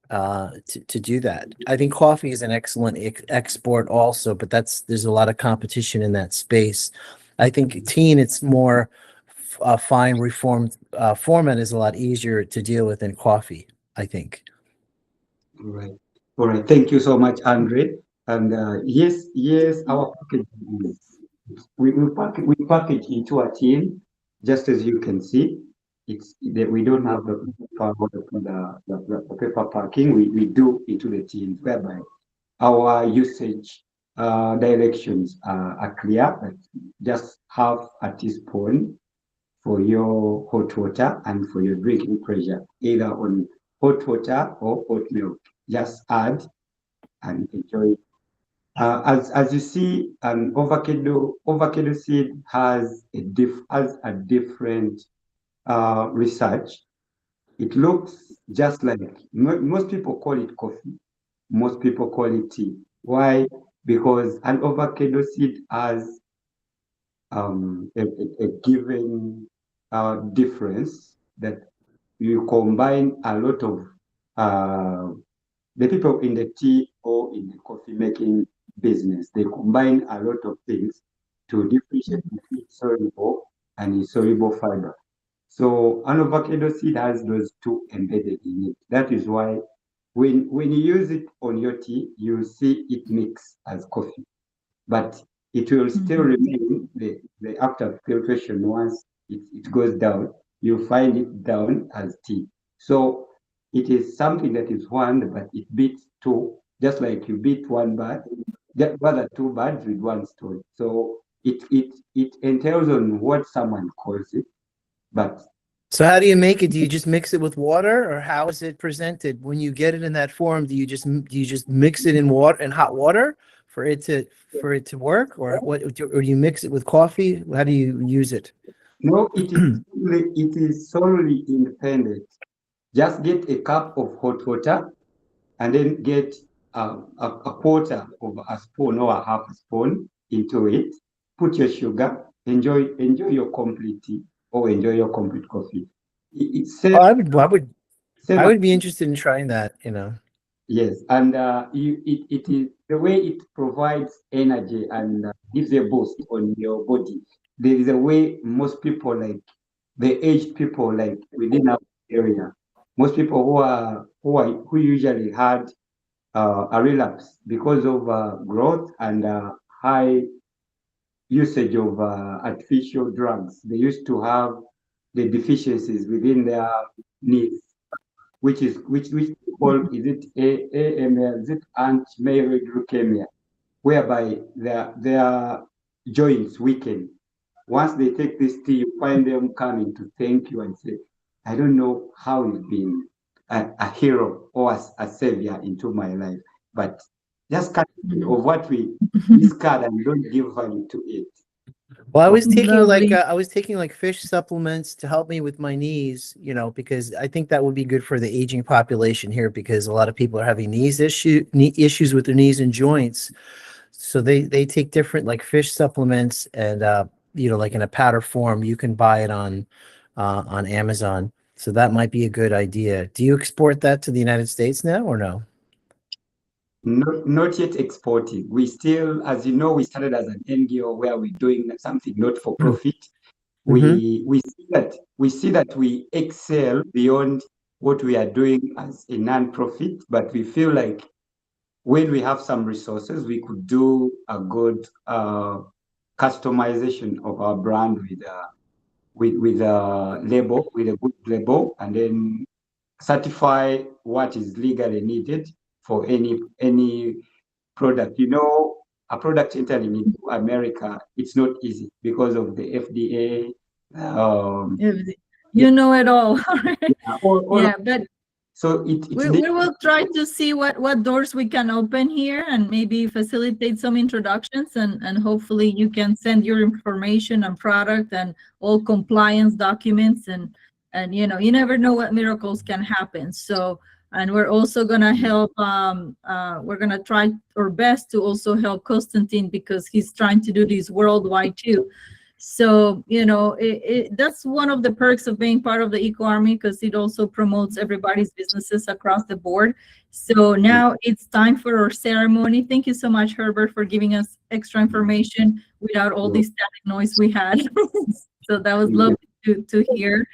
to do that. I think coffee is an excellent export also, but there's a lot of competition in that space. I think tea, it's more fine reformed format, is a lot easier to deal with than coffee, I think. All right. Thank you so much, Andre. And yes, our package is we package into a tin, just as you can see. It's that we don't have the paper packing. We do into the tin, whereby our usage directions are clear. Just have a teaspoon for your hot water and for your drinking pressure, either on hot water or hot milk. Just add and enjoy. As you see, an avocado seed has a different research. It looks just like most people call it coffee. Most people call it tea. Why? Because an avocado seed has a given difference that you combine a lot of the people in the tea or in the coffee making business. They combine a lot of things to differentiate between soluble and insoluble fiber. So an avocado seed has those two embedded in it. That is why when you use it on your tea, you see it mix as coffee, but it will still remain the after filtration. Once it goes down, you find it down as tea. So it is something that is one, but it beats two, just like you beat one bird, rather two birds with one stone. So it entails on what someone calls it, but So how do you make it? Do you just mix it with water, or how is it presented when you get it in that form? Do you just mix it in water, in hot water, for it to work, or what? Or do you mix it with coffee? How do you use it? no, it is solely independent. Just get a cup of hot water, and then get a quarter of a spoon or a half a spoon into it. Put your sugar. Enjoy your complete tea or enjoy your complete coffee. It's same. I would be interested in trying that. Yes, and it is the way it provides energy and gives a boost on your body. There is a way most people, like the aged people, like within our area, most people who usually had a relapse because of growth and high usage of artificial drugs. They used to have the deficiencies within their knees, which we call, is it AML, is it anti-myelin leukemia, whereby their joints weaken. Once they take this tea, you find them coming to thank you and say, I don't know how you've been a hero or a savior into my life, but just cut of what we discard and don't give value to it. Well, I was taking Lovely. like fish supplements to help me with my knees, because I think that would be good for the aging population here, because a lot of people are having knee issues with their knees and joints. So they take different like fish supplements, and like in a powder form. You can buy it on Amazon. So that might be a good idea. Do you export that to the United States now, or no? Not yet exporting. We still, as you know, we started as an NGO where we're doing something not for profit. We see that we excel beyond what we are doing as a non-profit, but we feel like when we have some resources, we could do a good customization of our brand with a label, with a good label, and then certify what is legally needed for any product. A product entering into America, it's not easy because of the FDA. You know it all. Yeah, but so we will try to see what doors we can open here, and maybe facilitate some introductions, and hopefully you can send your information and product and all compliance documents, and you never know what miracles can happen. So, and we're also gonna help. We're gonna try our best to also help Konstantin, because he's trying to do this worldwide too. So, that's one of the perks of being part of the Eco Army, because it also promotes everybody's businesses across the board. So now it's time for our ceremony. Thank you so much, Herbert, for giving us extra information without all this static noise we had. So that was lovely to hear.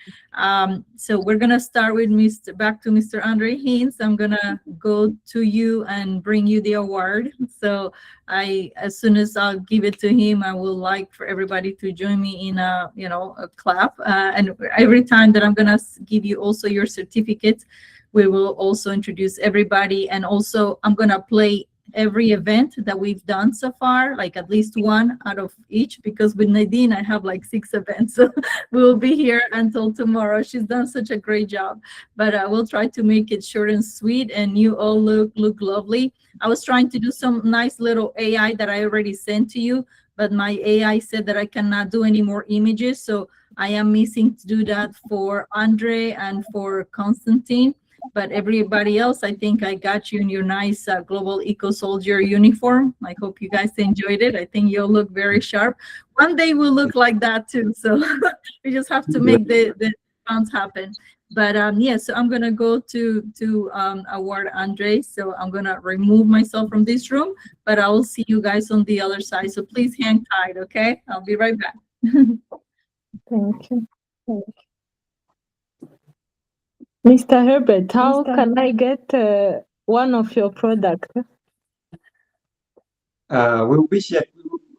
So we're gonna start with back to Mr. Andrei Hintze. I'm gonna go to you and bring you the award. So as soon as I'll give it to him, I would like for everybody to join me in a clap. And every time that I'm gonna give you also your certificate, we will also introduce everybody, and also I'm gonna play every event that we've done so far, like at least one out of each, because with Nadine I have like 6 events, so we will be here until tomorrow. She's done such a great job, but we'll try to make it short and sweet, and you all look lovely. I was trying to do some nice little AI that I already sent to you, but my AI said that I cannot do any more images, so I am missing to do that for Andrei and for Konstantin. But everybody else, I think I got you in your nice Global Eco Soldier uniform. I hope you guys enjoyed it. I think you'll look very sharp. One day we'll look like that too. So we just have to make the bounce happen. But yeah, so I'm gonna go to award Andrei. So I'm gonna remove myself from this room, but I will see you guys on the other side. So please hang tight, okay? I'll be right back. Thank you. Mr. Herbert, how can I get one of your products? We wish that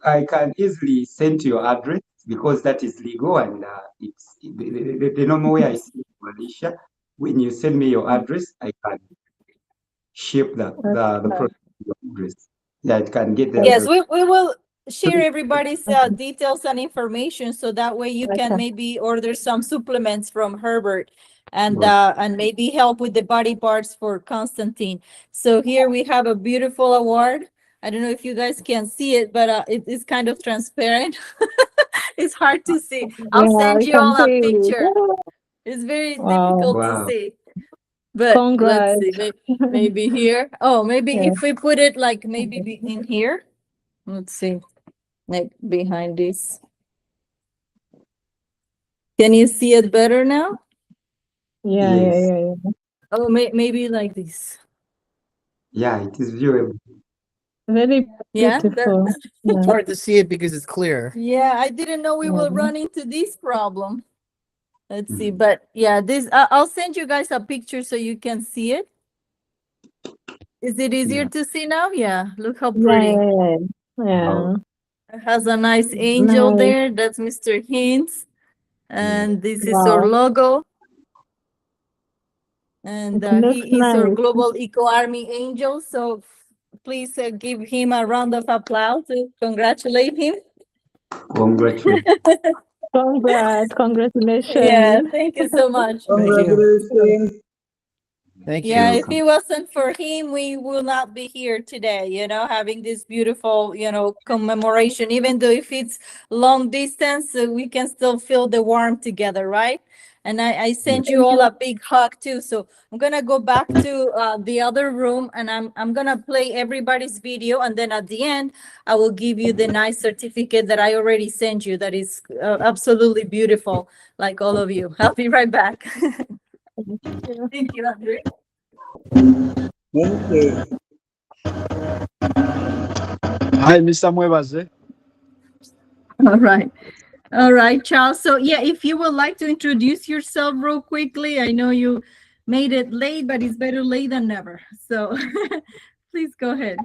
I can easily send your address because that is legal and it's the normal way I see it, Alicia. When you send me your address, I can ship the product to your address. Yeah, it can get there. Yes, we will share everybody's details and information so that way you can maybe order some supplements from Herbert and maybe help with the body parts for Constantine. So here we have a beautiful award. I don't know if you guys can see it, but it is kind of transparent. It's hard to see. I'll send you all a picture. It's very difficult to see. But Congrats. let's see, maybe here. Oh, maybe if we put it like maybe in here. Let's see, like behind this. Can you see it better now? Yeah. Oh, maybe like this. Yeah, it is viewable. Very beautiful. It's hard to see it because it's clear. Yeah, I didn't know we will run into this problem. Let's see, but yeah, this I'll send you guys a picture so you can see it. Is it easier to see now? Yeah, look how pretty. Yeah. It has a nice angel there. That's Mr. Hintze. And this is our logo. And he is our Global Eco Army Angel. So please give him a round of applause to congratulate him. Congratulations. Congratulations. Yeah, thank you so much. Congratulations. Thank you. Yeah, if it wasn't for him, we will not be here today, you know, having this beautiful, you know, commemoration. Even though if it's long distance, we can still feel the warmth together, right? And I sent you all a big hug too. So I'm gonna go back to the other room and I'm gonna play everybody's video, and then at the end I will give you the nice certificate that I already sent you. That is absolutely beautiful, like all of you. I'll be right back. Thank you, Andrei. Thank you. Hi, Mr. Mwebaze. All right, Charles. So yeah, if you would like to introduce yourself real quickly, I know you made it late, but it's better late than never. So please go ahead.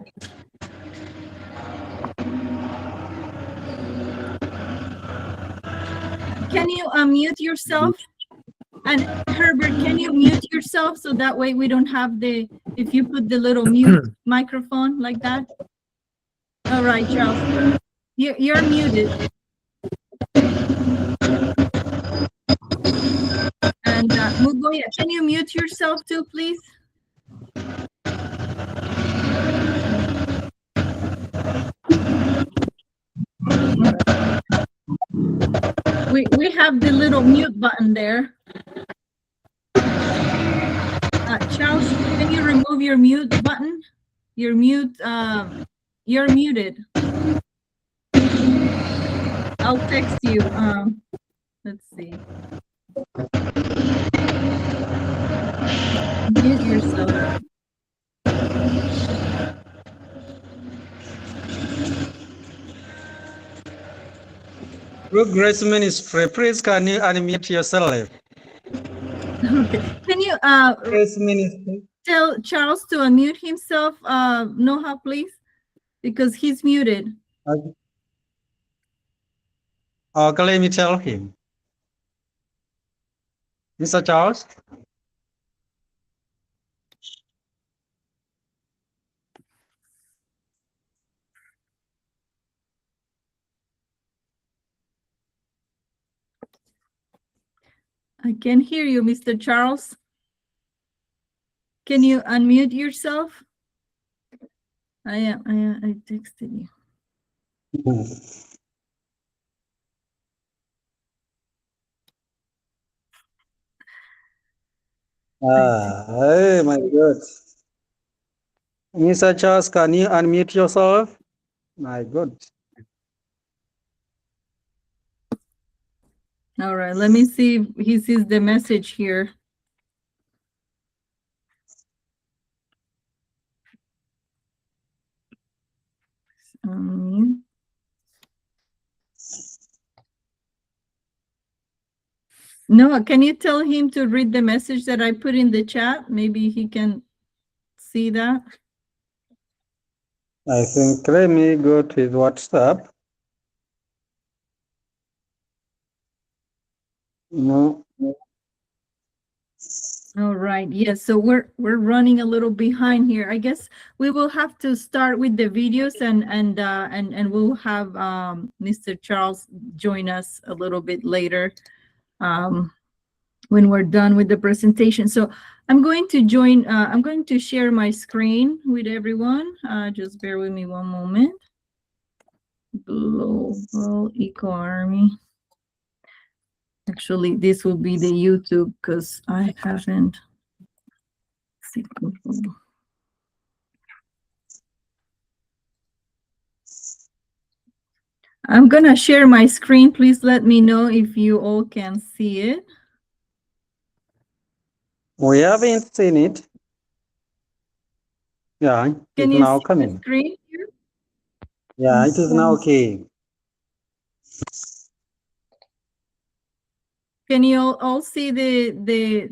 Can you unmute yourself? And Herbert, can you mute yourself so that way we don't have the, if you put the little mute microphone like that? All right, Charles, you're muted. And Mugoya, can you mute yourself too, please? We have the little mute button there. Charles, can you remove your mute button? You're muted. I'll text you. Let's see. Mute yourself. Progress Ministry, please can you unmute yourself? Okay. Can you Progress Ministry. tell Charles to unmute himself, Noha, please? Because he's muted. Okay, let me tell him. Mr. Charles? I can hear you, Mr. Charles. Can you unmute yourself? I texted you. Oh my God. Mr. Charles, can you unmute yourself? My God. All right, let me see if he sees the message here. Noah, can you tell him to read the message that I put in the chat? Maybe he can see that. I think let me go to his WhatsApp. No. All right. Yes. So we're running a little behind here. I guess we will have to start with the videos and we'll have Mr. Charles join us a little bit later when we're done with the presentation. So I'm going to join. I'm going to share my screen with everyone. Just bear with me one moment. Global Eco Army. Actually, this will be the YouTube because I haven't. I'm gonna share my screen. Please let me know if you all can see it. We haven't seen it. Yeah, Can it's you now see coming. the screen here? Yeah, it is now okay. Can you all see the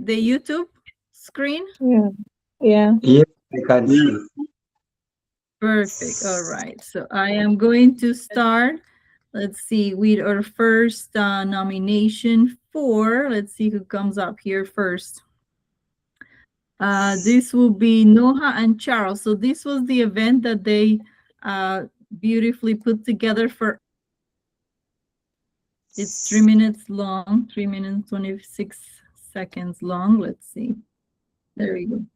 YouTube screen? Yeah. Yeah. Yes, I can see. Perfect. All right. So I am going to start. Let's see, with our first nomination for, let's see who comes up here first. This will be Noha and Charles. So this was the event that they beautifully put together for. It's 3 minutes long, 3 minutes, 26 seconds long. Let's see. There we go.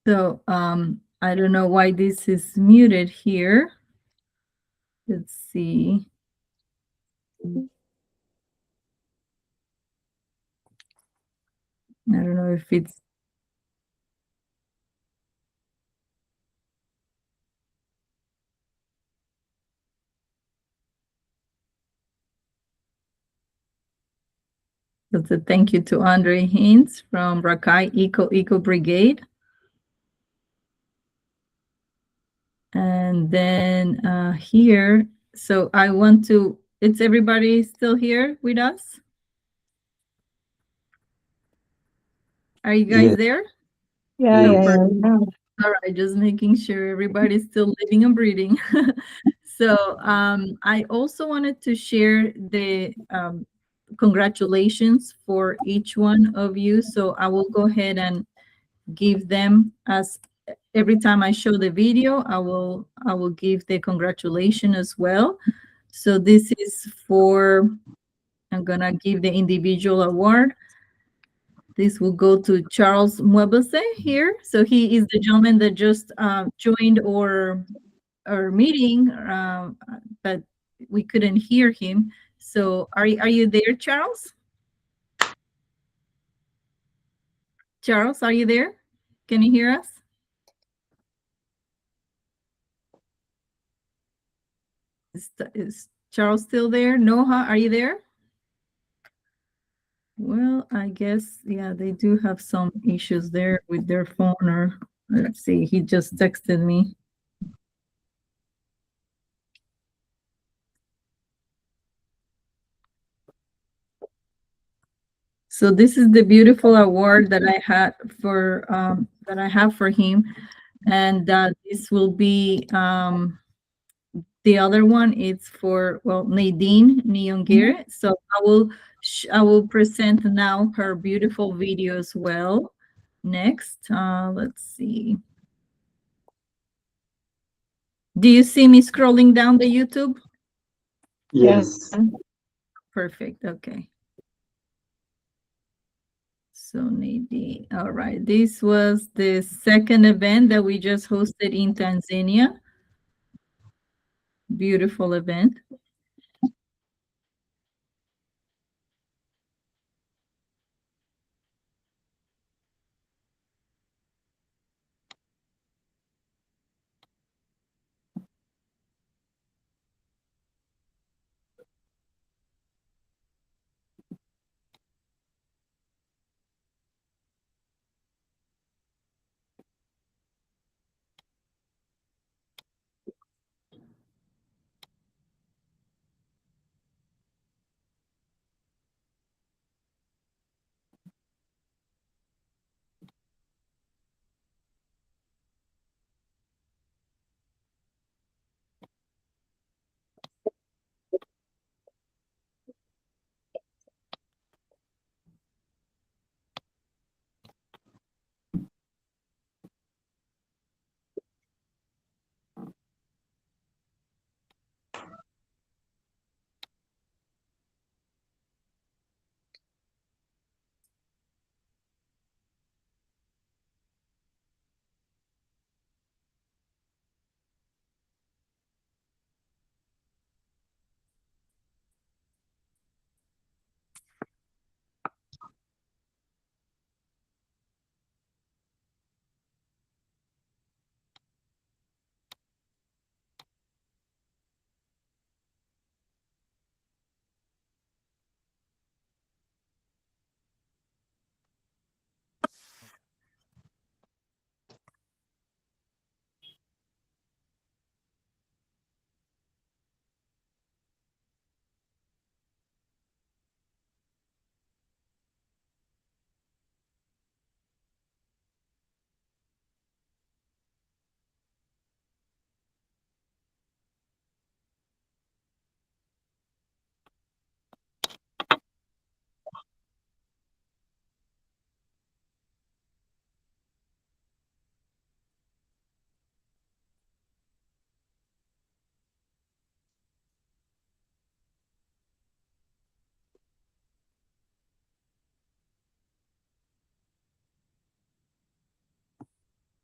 So I don't know why this is muted here. Let's see. I don't know if it's. That's a thank you to Andrei Hintze from Rakai Eco Brigade. And then here, so I want to, it's everybody still here with us? Are you guys Yes. there? Yeah, Yes. yeah, yeah. All right, just making sure everybody's still living and breathing. So I also wanted to share the congratulations for each one of you. So I will go ahead and give them, as every time I show the video, I will give the congratulation as well. So this is for, I'm gonna give the individual award. This will go to Charles Mwebese here. So he is the gentleman that just joined our meeting, but we couldn't hear him. So are you there, Charles? Charles, are you there? Can you hear us? Is Charles still there? Noha, are you there? Well, I guess, yeah, they do have some issues there with their phone, or let's see, he just texted me. So this is the beautiful award that I had for that I have for him, and this will be the other one. It's for, well, Nadine Nyongere. So I will present now her beautiful video as well. Next, let's see. Do you see me scrolling down the YouTube? Yes. Perfect. Okay. So Nadine, all right. This was the second event that we just hosted in Tanzania. Beautiful event.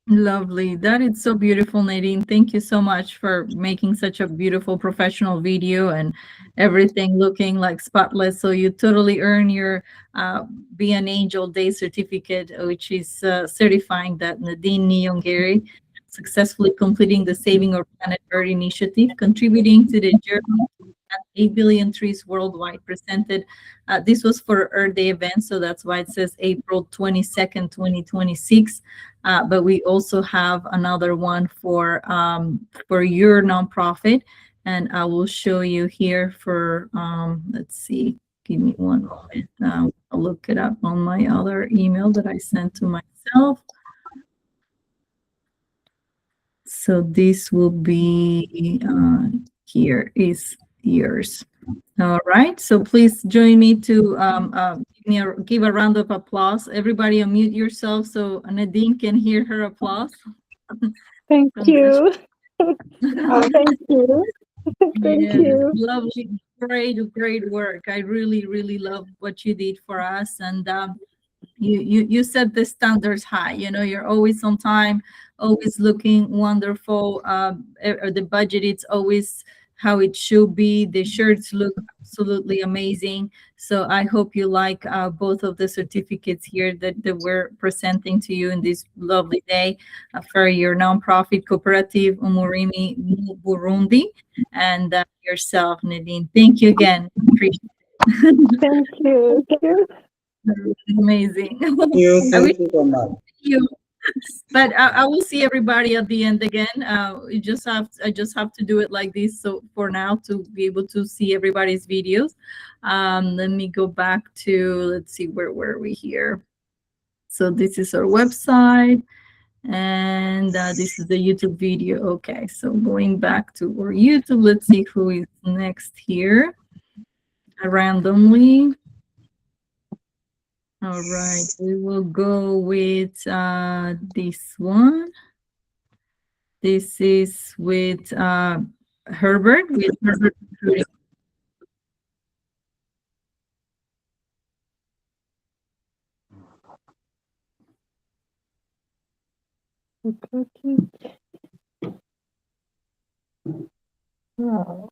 Lovely. That is so beautiful, Nadine. Thank you so much for making such a beautiful professional video and everything looking like spotless. So you totally earn your Be an Angel Day certificate, which is certifying that Nadine Nyongere successfully completing the Saving Our Planet Earth initiative, contributing to the journey 8 billion trees worldwide presented. This was for Earth Day event, so that's why it says April 22nd, 2026. But we also have another one for your nonprofit, and I will show you here for let's see, give me one moment. I'll look it up on my other email that I sent to myself. So this will be here is yours. All right. So please join me to give a round of applause. Everybody unmute yourself so Nadine can hear her applause. Thank you. Thank you. Thank Yes, you. lovely, great work. I really love what you did for us, and you set the standards high. You know, you're always on time, always looking wonderful. The budget, it's always how it should be. The shirts look absolutely amazing. So I hope you like both of the certificates here that we're presenting to you in this lovely day for your nonprofit cooperative Umurimi Burundi, and yourself, Nadine. Thank you again. Appreciate it. Thank you. Thank you. Amazing. I wish Thank you so much. you, but I will see everybody at the end again. I just have to do it like this. So for now, to be able to see everybody's videos, let me go back to, let's see, where were we here? So this is our website, and this is the YouTube video. Okay, so going back to our YouTube, let's see who is next here. Randomly. All right, we will go with this one. This is with Herbert, with Herbert Recruiting. Wow.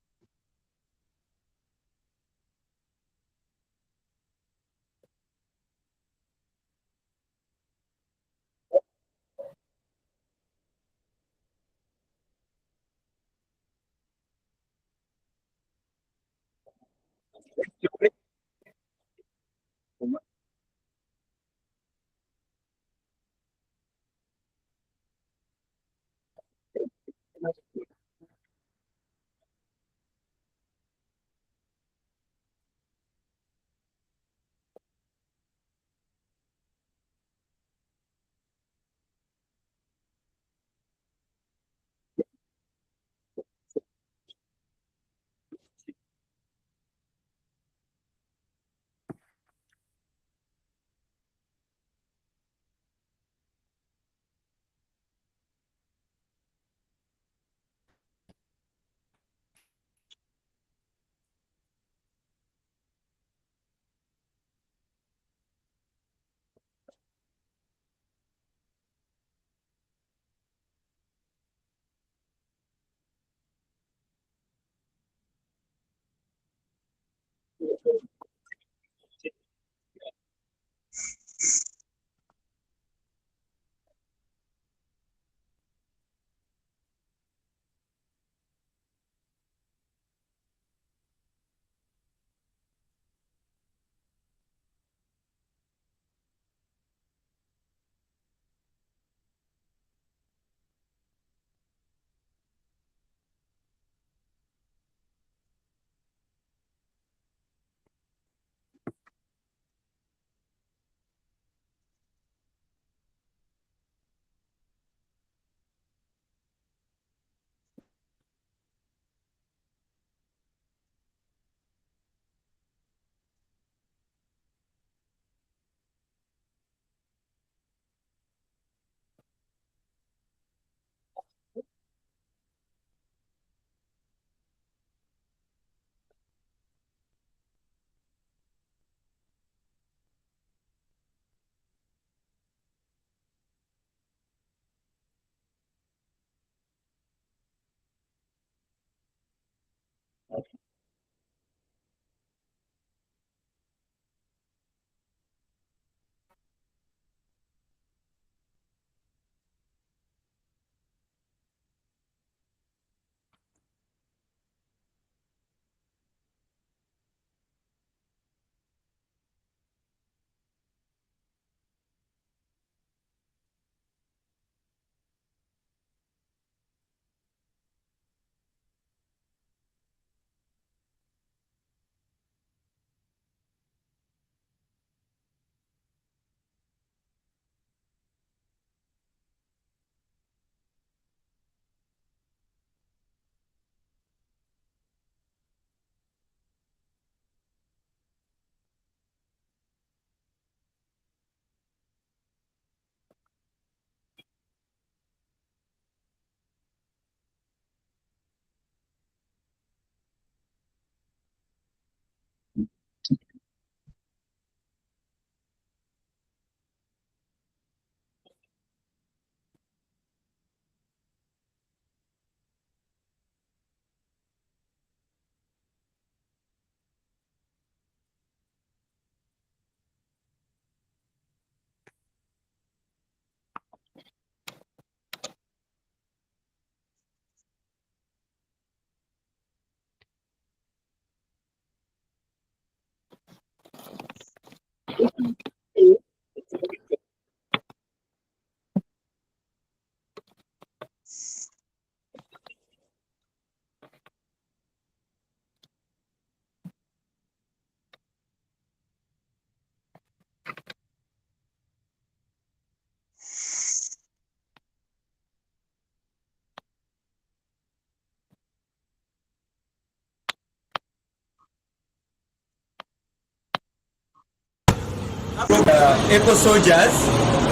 Eco Soldiers,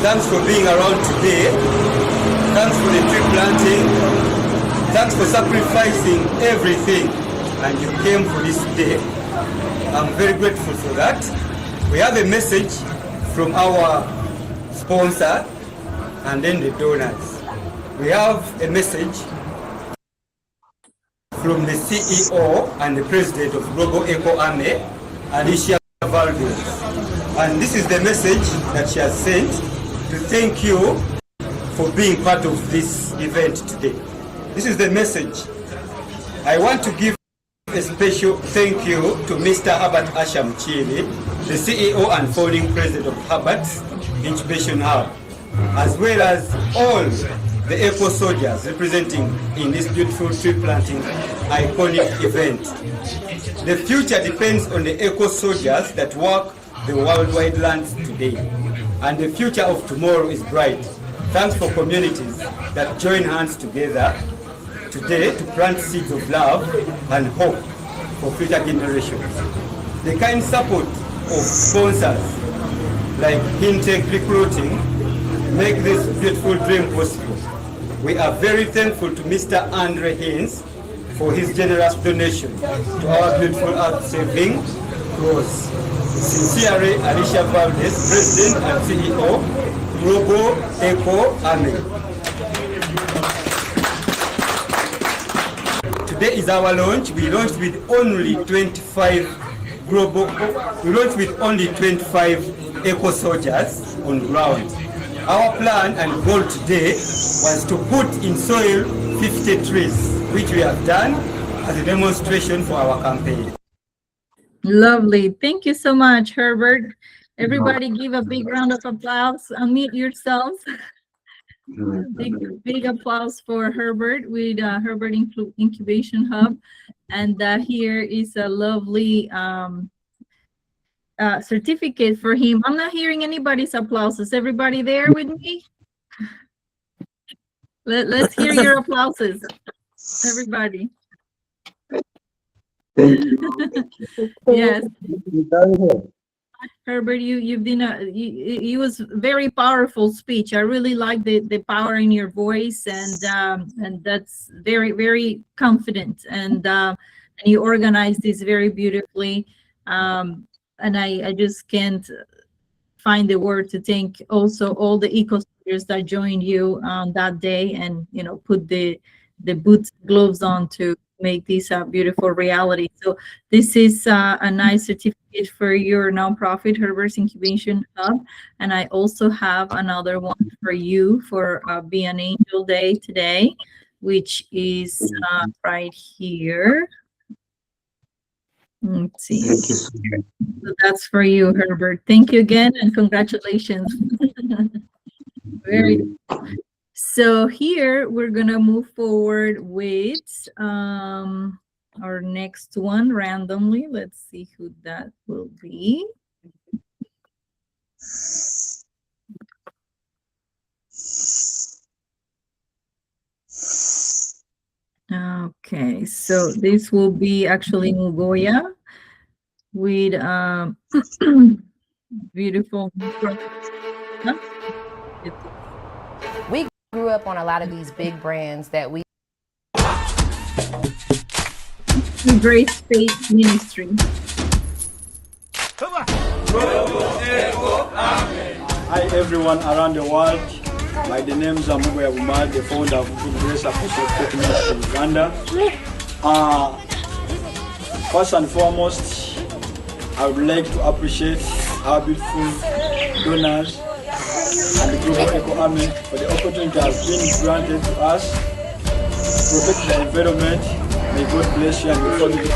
thanks for being around today. Thanks for the tree planting. Thanks for sacrificing everything, and you came for this day. I'm very grateful for that. We have a message from our sponsor and then the donors. We have a message from the CEO and the President of Global Eco Army, Alicia Valdes. And this is the message that she has sent to thank you for being part of this event today. This is the message. I want to give a special thank you to Mr. Herbert Asham Chile, the CEO and founding president of Herbert's Incubation Hub, as well as all the Eco Soldiers representing in this beautiful tree planting iconic event. The future depends on the Eco Soldiers that work the worldwide lands today, and the future of tomorrow is bright. Thanks for communities that join hands together today to plant seeds of love and hope for future generations. The kind support of sponsors like Hintech Recruiting make this beautiful dream possible. We are very thankful to Mr. Andrei Hintze for his generous donation to our beautiful earth-saving cause. Sincerely, Alicia Valdes, President and CEO, Global Eco Army. Today is our launch. We launched with only 25 Eco Soldiers on ground. Our plan and goal today was to put in soil 50 trees, which we have done as a demonstration for our campaign. Lovely. Thank you so much, Herbert. Everybody give a big round of applause. Unmute yourselves. Big applause for Herbert with Herbert Incubation Hub. And here is a lovely certificate for him. I'm not hearing anybody's applause. Is everybody there with me? Let's hear your applauses, everybody. Thank you. Yes. Herbert, you've been it was very powerful speech. I really like the power in your voice, and that's very confident, and you organized this very beautifully, and I just can't find the word to thank also all the eco soldiers that joined you on that day, and put the boots gloves on to make this a beautiful reality. So this is a nice certificate for your nonprofit, Herbert's Incubation Hub. And I also have another one for you for Be an Angel Day today, which is right here. Let's see. Thank you. So that's for you, Herbert. Thank you again, and congratulations. Very good. So here we're gonna move forward with our next one randomly. Let's see who that will be. Okay, so this will be actually Mugoya with beautiful. We grew up on a lot of these big brands that we. Grace Faith Ministry. Hi everyone around the world. My name is Mugoya Bumad, the founder of Grace Apostolic Faith Ministry in Uganda. First and foremost, I would like to appreciate our beautiful donors and the Global Eco Army for the opportunity that has been granted to us to protect the environment. May God bless you and your family.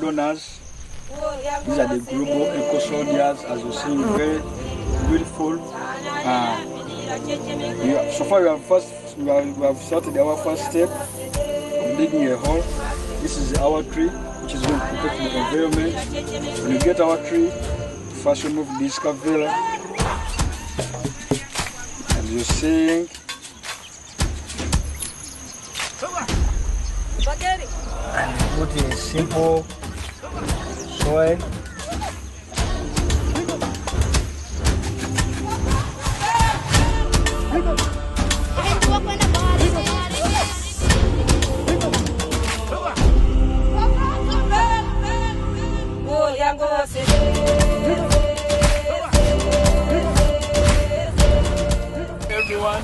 donors. These are the global eco soldiers, as you see, very beautiful. So far, we have started our first step of digging a hole. This is our tree, which is going to protect the environment. When you get our tree, first remove this cavilla, as you're seeing. And put in simple soil. Everyone,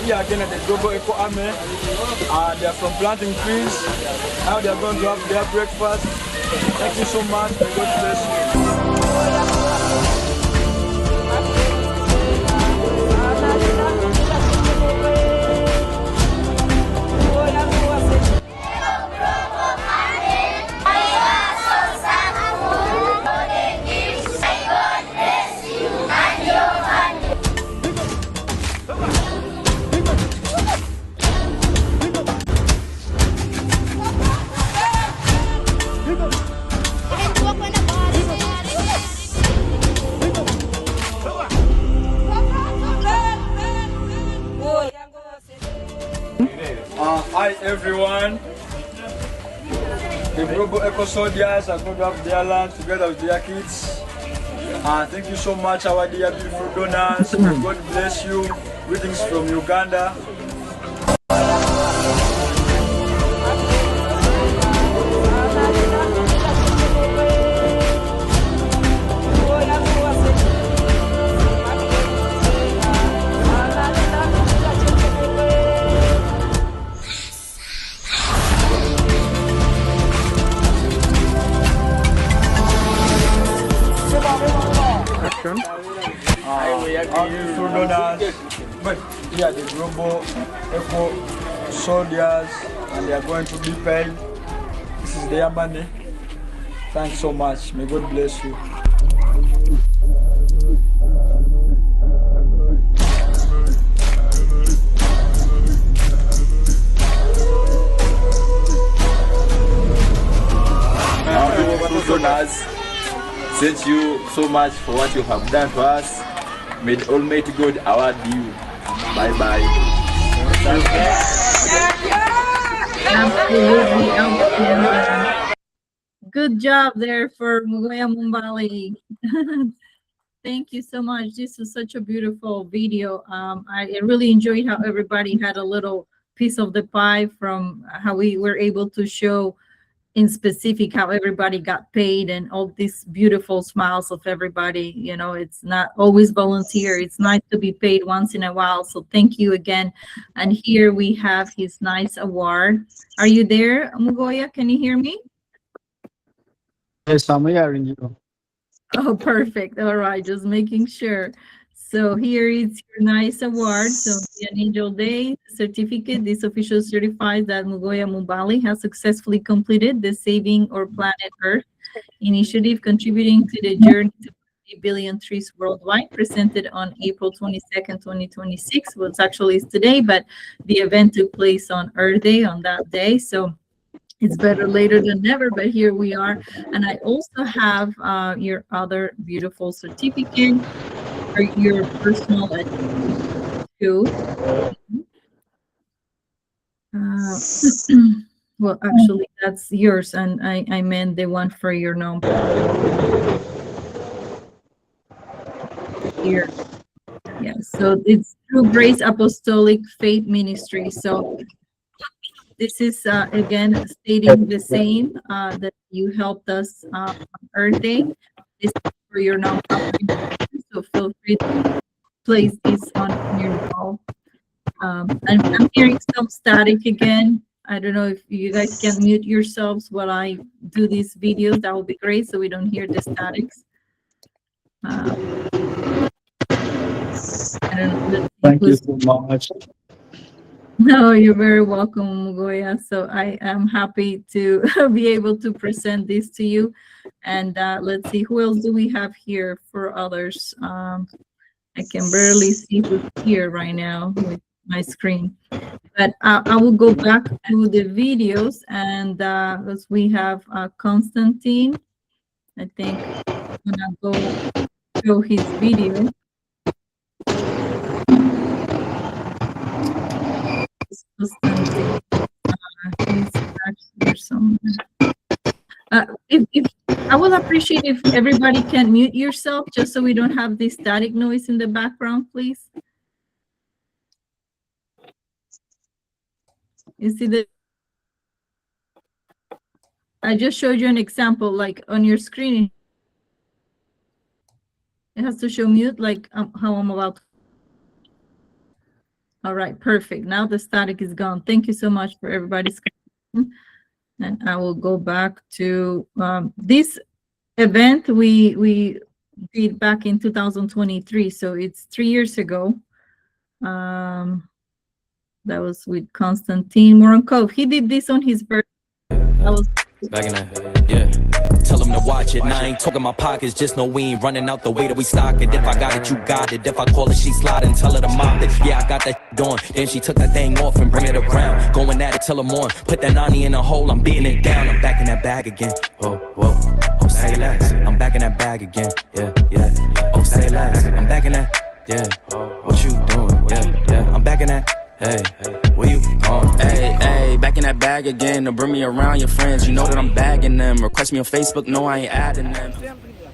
we are again at the Global Eco Army. They are from planting trees. Now they are going to have their breakfast. Thank you so much. May God bless you. Hi everyone. The Global Eco Soldiers are going to have their lunch together with their kids. Thank you so much, our dear beautiful donors. May God bless you. Greetings from Uganda. But yeah, the Global Eco Soldiers, and they are going to be paid. This is their money. Thanks so much. May God bless you. Donors, thank you so much for what you have done to us. May the Almighty God award you. Bye bye. Absolutely outstanding. Good job there for Mugoya Mumbali. Thank you so much. This was such a beautiful video. I really enjoyed how everybody had a little piece of the pie from how we were able to show in specific how everybody got paid and all these beautiful smiles of everybody. You know, it's not always volunteer. It's nice to be paid once in a while. So thank you again. And here we have his nice award. Are you there, Mugoya? Can you hear me? Yes, I'm hearing you. Oh, perfect. All right, just making sure. So here is your nice award. So the Angel Day certificate. This official certifies that Mugoya Mumbali has successfully completed the Saving Our Planet Earth initiative, contributing to the journey to 3 billion trees worldwide, presented on April 22nd, 2026. Well, it's actually today, but the event took place on Earth Day on that day. So it's better later than never, but here we are. And I also have your other beautiful certificate for your personal achievement too. Well, actually, that's yours, and I meant the one for your nonprofit. Here. Yes, so it's through Grace Apostolic Faith Ministry. So this is, again, stating the same, that you helped us on Earth Day. This is for your nonprofit, so feel free to place this on your wall. I'm hearing some static again. I don't know if you guys can mute yourselves while I do these videos. That would be great, so we don't hear the statics. I don't know. Thank you so much. No, you're very welcome, Mugoya. So I am happy to be able to present this to you. And let's see, who else do we have here for others? I can barely see who's here right now with my screen. But I will go back to the videos, and as we have Constantine, I think I'm gonna go show his video. Constantine, he's back here somewhere. If I will appreciate if everybody can mute yourself, just so we don't have this static noise in the background, please. You see the, I just showed you an example, like on your screen. It has to show mute, like how I'm about. All right, perfect. Now the static is gone. Thank you so much for everybody's. And I will go back to this event we did back in 2023. So it's 3 years ago. That was with Konstantin Moronkov. He did this on his birthday. That was back in that, yeah. Tell them to watch it. And I ain't talking my pockets, just know we ain't running out the way that we stock it. If I got it, you got it. If I call it, she slide and tell her to mop it. Yeah, I got that on. Then she took that thing off and bring it around. Going at it till I'm on. Put that 90 in a hole, I'm beating it down. I'm back in that bag again. Oh, whoa. Oh, say less. I'm back in that bag again. Yeah, yeah. Oh, say less. I'm back in that. Yeah. What you doing? Yeah, yeah. I'm back in that. Hey, where you going? Hey, hey, back in that bag again. To bring me around your friends, you know that I'm bagging them. Request me on Facebook, no, I ain't adding them. Всем привет!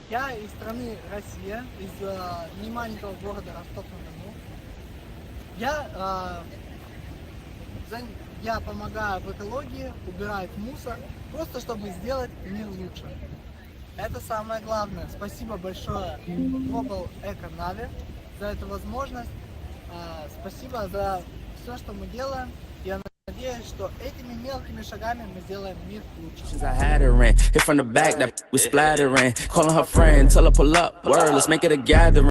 Я из страны Россия, из немаленького города Ростов-на-Дону. Я помогаю в экологии, убираю мусор, просто чтобы сделать мир лучше. Это самое главное. Спасибо большое Global Eco Navi за эту возможность. Спасибо за все, что мы делаем. Я надеюсь, что этими мелкими шагами мы сделаем мир лучше. I had her in, hit from the back, that was splattering. Calling her friend, tell her pull up, word, let's make it a gathering.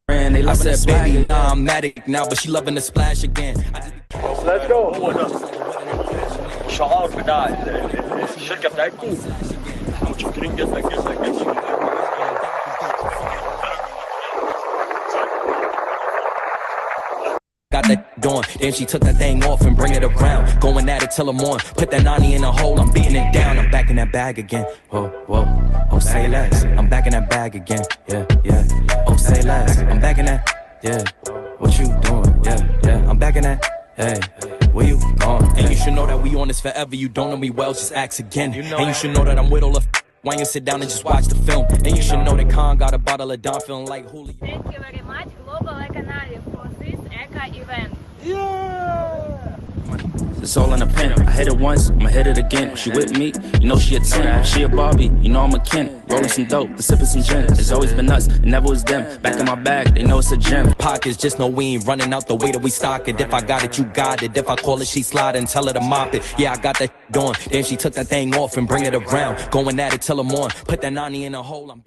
They love I said, baby, nah, I'm addict now, but she loving the splash again. Let's go. شعار بتاع الشركة بتاعتكم متشكرين جدا جدا جدا. Got that dawn, then she took that thing off and bring it around. Going at it till I'm on. Put that 90 in a hole, I'm beating it down. I'm back in that bag again. Whoa, whoa. Oh, say less. I'm back in that bag again. Yeah, yeah. Oh, say less. I'm back in that. Yeah. What you doing? Yeah, yeah. I'm back in that. Hey, where you going? And you should know that we on this forever. You don't know me well, just ask again. And you should know that I'm with all the why you sit down and just watch the film. And you should know that Khan got a bottle of Don feeling like Julio. Thank you very much, Global Eco Navi, for this Eco event. Yeah! It's all in a pen. I hit it once, I'ma hit it again. She with me, you know she a 10. She a Barbie, you know I'm a Ken. Rolling some dope, sipping some gin. It's always been us, it never was them. Back in my bag, they know it's a gem. Pockets, just know we ain't running out the way that we stock it. If I got it, you got it. If I call it, she slide and tell her to mop it. Yeah, I got that on. Then she took that thing off and bring it around. Going at it till I'm on. Put that 90 in a hole, I'm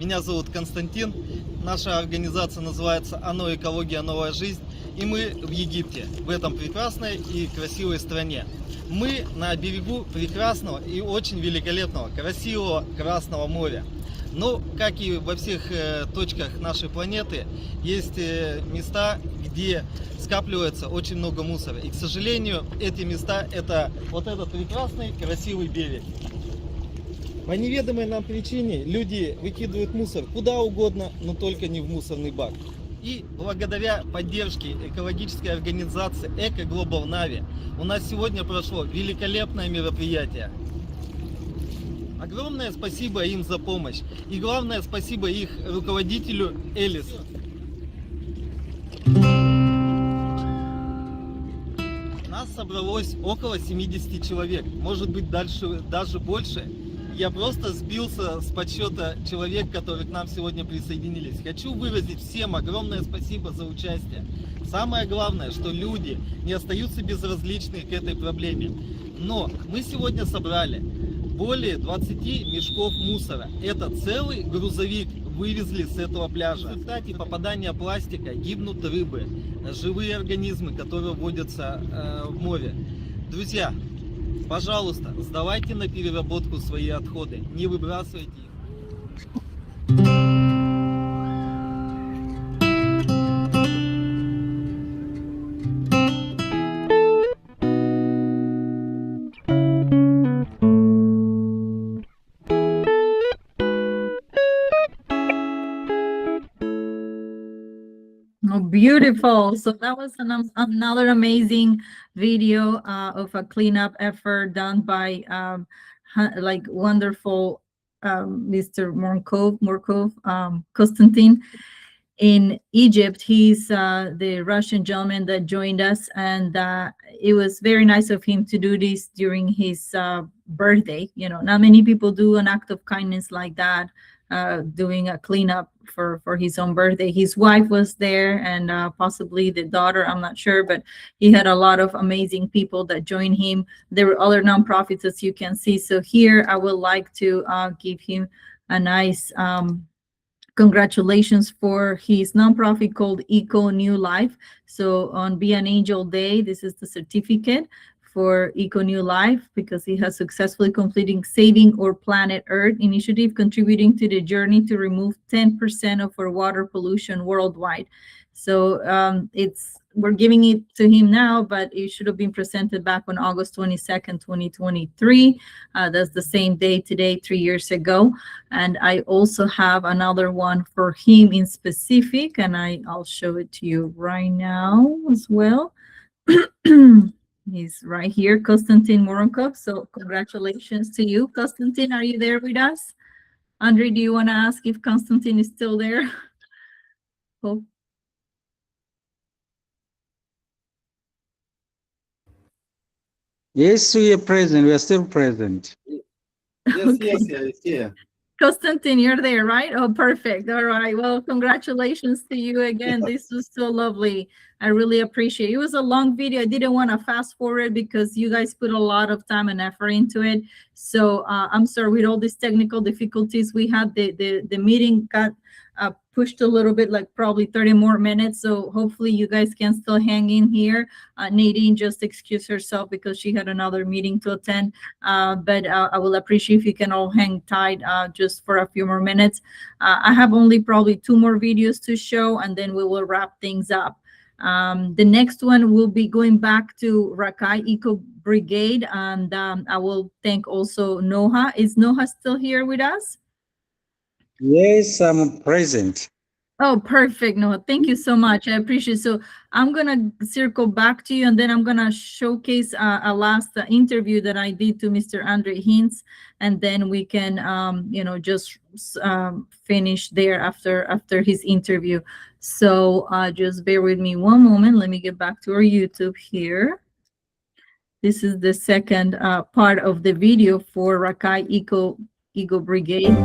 Меня зовут Константин. Наша организация называется «Оно экология, новая жизнь». И мы в Египте, в этом прекрасной и красивой стране. Мы на берегу прекрасного и очень великолепного, красивого Красного моря. Но, как и во всех точках нашей планеты, есть места, где скапливается очень много мусора. И, к сожалению, эти места – это вот этот прекрасный, красивый берег. По неведомой нам причине люди выкидывают мусор куда угодно, но только не в мусорный бак. И благодаря поддержке экологической организации Eco Global Navi у нас сегодня прошло великолепное мероприятие. Огромное спасибо им за помощь. И главное спасибо их руководителю Элису. Нас собралось около 70 человек, может быть дальше, даже больше. Я просто сбился с подсчета человек, которые к нам сегодня присоединились. Хочу выразить всем огромное спасибо за участие. Самое главное, что люди не остаются безразличны к этой проблеме. Но мы сегодня собрали более 20 мешков мусора. Это целый грузовик вывезли с этого пляжа. В результате попадания пластика гибнут рыбы, живые организмы, которые водятся в море. Друзья, пожалуйста, сдавайте на переработку свои отходы, не выбрасывайте их. Oh, beautiful. So that was another amazing video of a cleanup effort done by like wonderful Mr. Morkov, Konstantin in Egypt. He's the Russian gentleman that joined us, and it was very nice of him to do this during his birthday. You know, not many people do an act of kindness like that, doing a cleanup for his own birthday. His wife was there, and possibly the daughter, I'm not sure, but he had a lot of amazing people that joined him. There were other nonprofits, as you can see. So here I would like to give him a nice congratulations for his nonprofit called Eco New Life. So on Be an Angel Day, this is the certificate for Eco New Life, because he has successfully completed Saving Our Planet Earth initiative, contributing to the journey to remove 10% of our water pollution worldwide. So we're giving it to him now, but it should have been presented back on August 22nd, 2023. That's the same day today, 3 years ago. And I also have another one for him in specific, and I'll show it to you right now as well. He's right here, Konstantin Moronkov. So congratulations to you. Konstantin, are you there with us? Andrei, do you want to ask if Konstantin is still there? Hope. Yes, we are present. We are still present. Yes, Okay. yes, yes, yeah. Konstantin, you're there, right? Oh, perfect. All right. Well, congratulations to you again. This was so lovely. I really appreciate it. It was a long video. I didn't want to fast forward because you guys put a lot of time and effort into it. So I'm sorry, with all these technical difficulties we had, the meeting got pushed a little bit, like probably 30 more minutes. So hopefully you guys can still hang in here. Nadine just excused herself because she had another meeting to attend. But I will appreciate if you can all hang tight just for a few more minutes. I have only probably 2 more videos to show, and then we will wrap things up. The next one will be going back to Rakai Eco Brigade, and I will thank also Noha. Is Noha still here with us? Yes, I'm present. Oh, perfect, Noha. Thank you so much. I appreciate it. So I'm going to circle back to you, and then I'm going to showcase a last interview that I did to Mr. Andrei Hintze, and then we can, just finish there after his interview. So just bear with me one moment. Let me get back to our YouTube here. This is the second part of the video for Rakai Eco Brigade.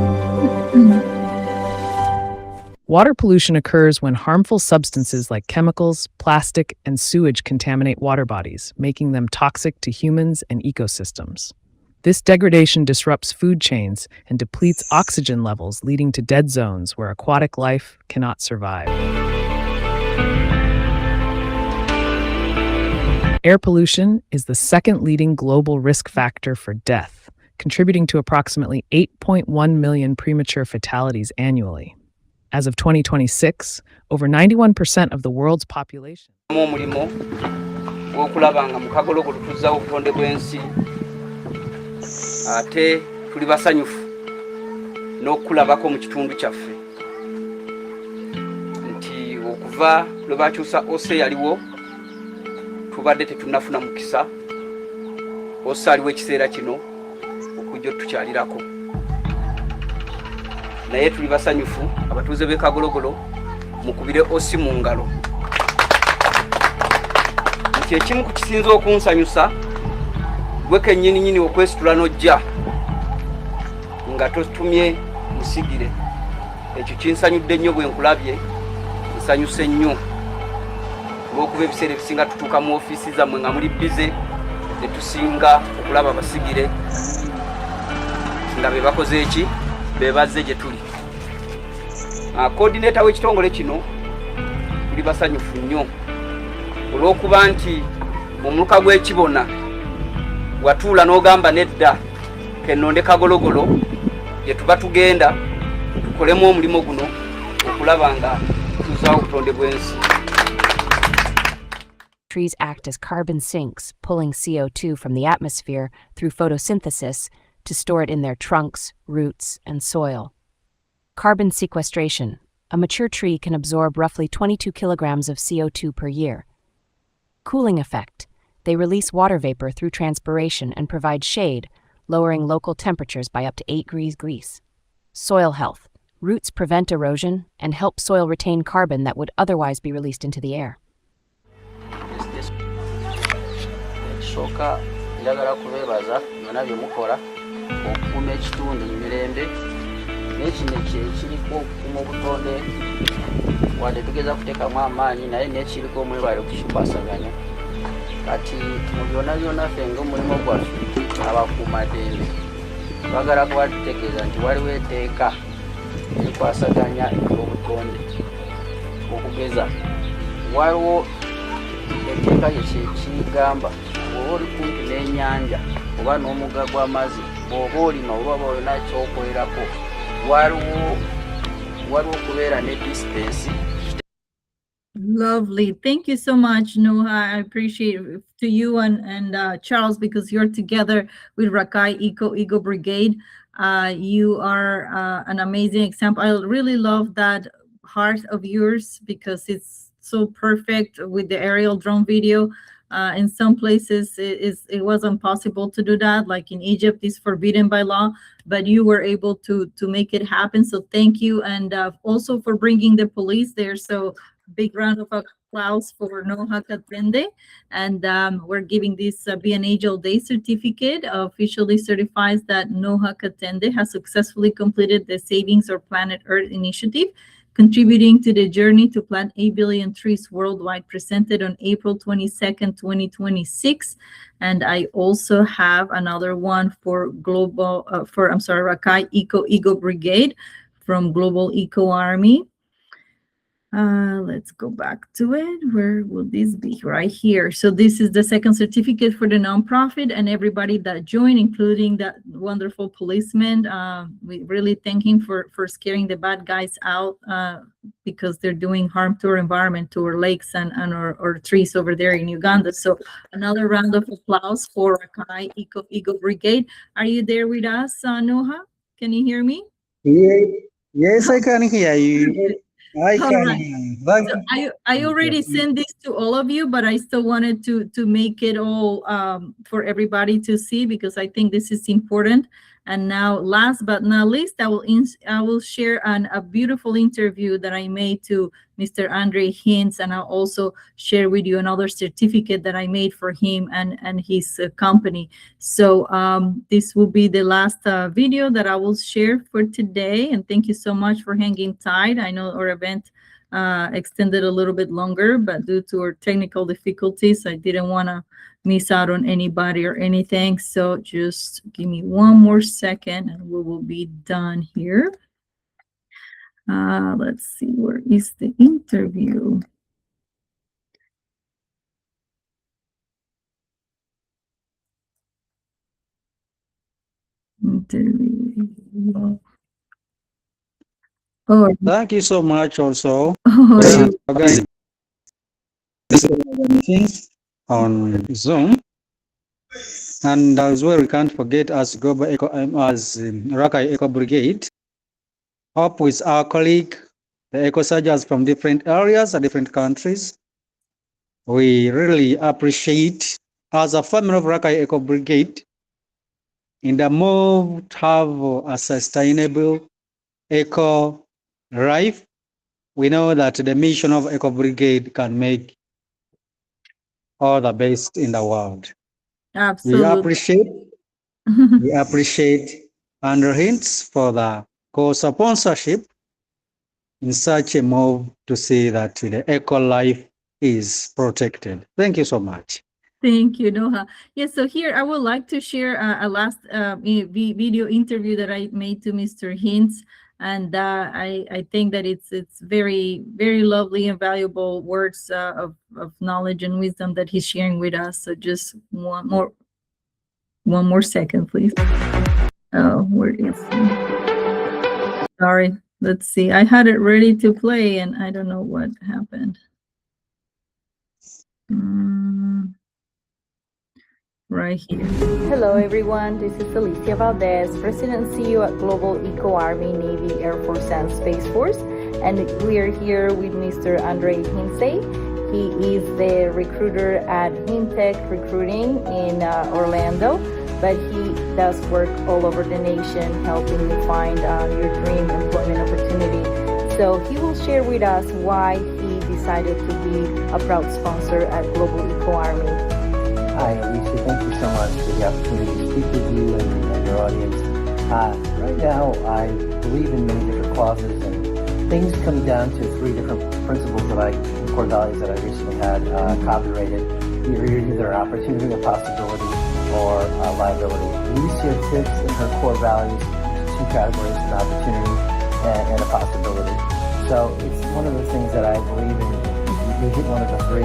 Water pollution occurs when harmful substances like chemicals, plastic, and sewage contaminate water bodies, making them toxic to humans and ecosystems. This degradation disrupts food chains and depletes oxygen levels, leading to dead zones where aquatic life cannot survive. Air pollution is the second leading global risk factor for death, contributing to approximately 8.1 million premature fatalities annually. As of 2026, over 91% of the world's population. Ate tuli basanyufu n'okulabako mu kitundu kyaffe nti okuva lwe bakyusa ose yaliwo tubadde tetunafuna mukisa ose aliwo ekiseera kino okujja tukyalirako naye tuli basanyufu abatuuze b'e Kagologolo mukubire osi mu ngalo nti ekimu ku kisinza okunsanyusa gwe kennyini okwesitula n'ojja nga totumye musigire ekyo kinsanyudde nnyo bwe nkulabye nsanyuse nnyo olw'okuba ebiseera ebisinga tutuuka mu ofiisi zammwe nga muli bize ne tusinga okulaba abasigire nga be bakoze eki be bazze gye tuli coordinator w'ekitongole kino tuli basanyufu nnyo olw'okuba nti omuluka gw'ekibona watuula n'ogamba nedda kennonde Kagologolo gye tuba tugenda tukolemu omulimu guno okulaba nga tuzaawo obutonde bw'ensi. Trees act as carbon sinks, pulling CO2 from the atmosphere through photosynthesis to store it in their trunks, roots, and soil. Carbon sequestration. A mature tree can absorb roughly 22 kilograms of CO2 per year. Cooling effect. They release water vapor through transpiration and provide shade, lowering local temperatures by up to 8 degrees. Soil health. Roots prevent erosion and help soil retain carbon that would otherwise be released into the air. Ekisooka njagala kubeebaza byonna bye mukola okukuuma ekitundu mu mirembe n'ekino ekiriko okukuuma obutonde wadde tugeza kuteekamu amaanyi naye n'ekiriko omwebale okukikwasaganya kati mu byonna byonna ffe ng'omulimu gwaffe abakuumaddembe twagala kuba tutegeeza nti waliwo etteeka erikwasaganya obutonde okugeza waliwo etteeka kyekigamba bw'oba oli kumpi n'ennyanja oba n'omugga gw'amazzi bw'oba olima oba olina ky'okolerako waliwo okubeera ne distance. Lovely. Thank you so much, Noha. I appreciate it to you and Charles, because you're together with Rakai Eco Brigade. You are an amazing example. I really love that heart of yours because it's so perfect with the aerial drone video. In some places, it wasn't possible to do that. Like in Egypt, it's forbidden by law, but you were able to make it happen. So thank you. And also for bringing the police there. So big round of applause for Noha Katende. And we're giving this Be an Angel Day certificate, officially certifies that Noha Katende has successfully completed the Savings or Planet Earth initiative, contributing to the journey to plant 8 billion trees worldwide, presented on April 22nd, 2026. And I also have another one for Rakai Eco Brigade from Global Eco Army. Let's go back to it. Where will this be? Right here. So this is the second certificate for the nonprofit, and everybody that joined, including that wonderful policeman. We really thank him for scaring the bad guys out because they're doing harm to our environment, to our lakes and our trees over there in Uganda. So another round of applause for Rakai Eco Brigade. Are you there with us, Noha? Can you hear me? Yes, I can hear you. I can. Right. So I already sent this to all of you, but I still wanted to make it all for everybody to see, because I think this is important. And now, last but not least, I will share a beautiful interview that I made to Mr. Andrei Hintze, and I'll also share with you another certificate that I made for him and his company. So this will be the last video that I will share for today. And thank you so much for hanging tight. I know our event extended a little bit longer, but due to our technical difficulties, I didn't want to miss out on anybody or anything. So just give me one more second and we will be done here. Let's see, where is the interview? Oh, thank you so much also. Oh, Guys, on Zoom. And as well, we can't forget as Global Eco, as Rakai Eco Brigade, up with our colleague, the eco surgeons from different areas and different countries. We really appreciate, as a family of Rakai Eco Brigade, in the move to have a sustainable eco life. We know that the mission of Eco Brigade can make all the best in the world. absolutely. We appreciate Andrei Hintze for the co-sponsorship in such a move to see that the eco life is protected. Thank you so much. Thank you, Noha. Yes, so here I would like to share a last video interview that I made to Mr. Hintze, and I think that it's very, very lovely and valuable words of knowledge and wisdom that he's sharing with us. So just one more second, please. Oh, where is he? Sorry, let's see. I had it ready to play and I don't know what happened. Right here. Hello everyone, this is Alicia Valdes, President and CEO at Global Eco Army, Navy, Air Force and Space Force, and we are here with Mr. Andrei Hintze. He is the recruiter at Hintech Recruiting in Orlando, but he does work all over the nation helping you find your dream employment opportunity. So he will share with us why he decided to be a proud sponsor at Global Eco Army. Hi, Alicia. Thank you so much for the opportunity to speak with you and your audience. Right now, I believe in many different causes, and things come down to 3 different principles that core values that I recently had copyrighted. You're either opportunity, a possibility, or liability. Alicia fits in her core values 2 categories: an opportunity and a possibility. So it's one of the things that I believe in. You hit one of the 3.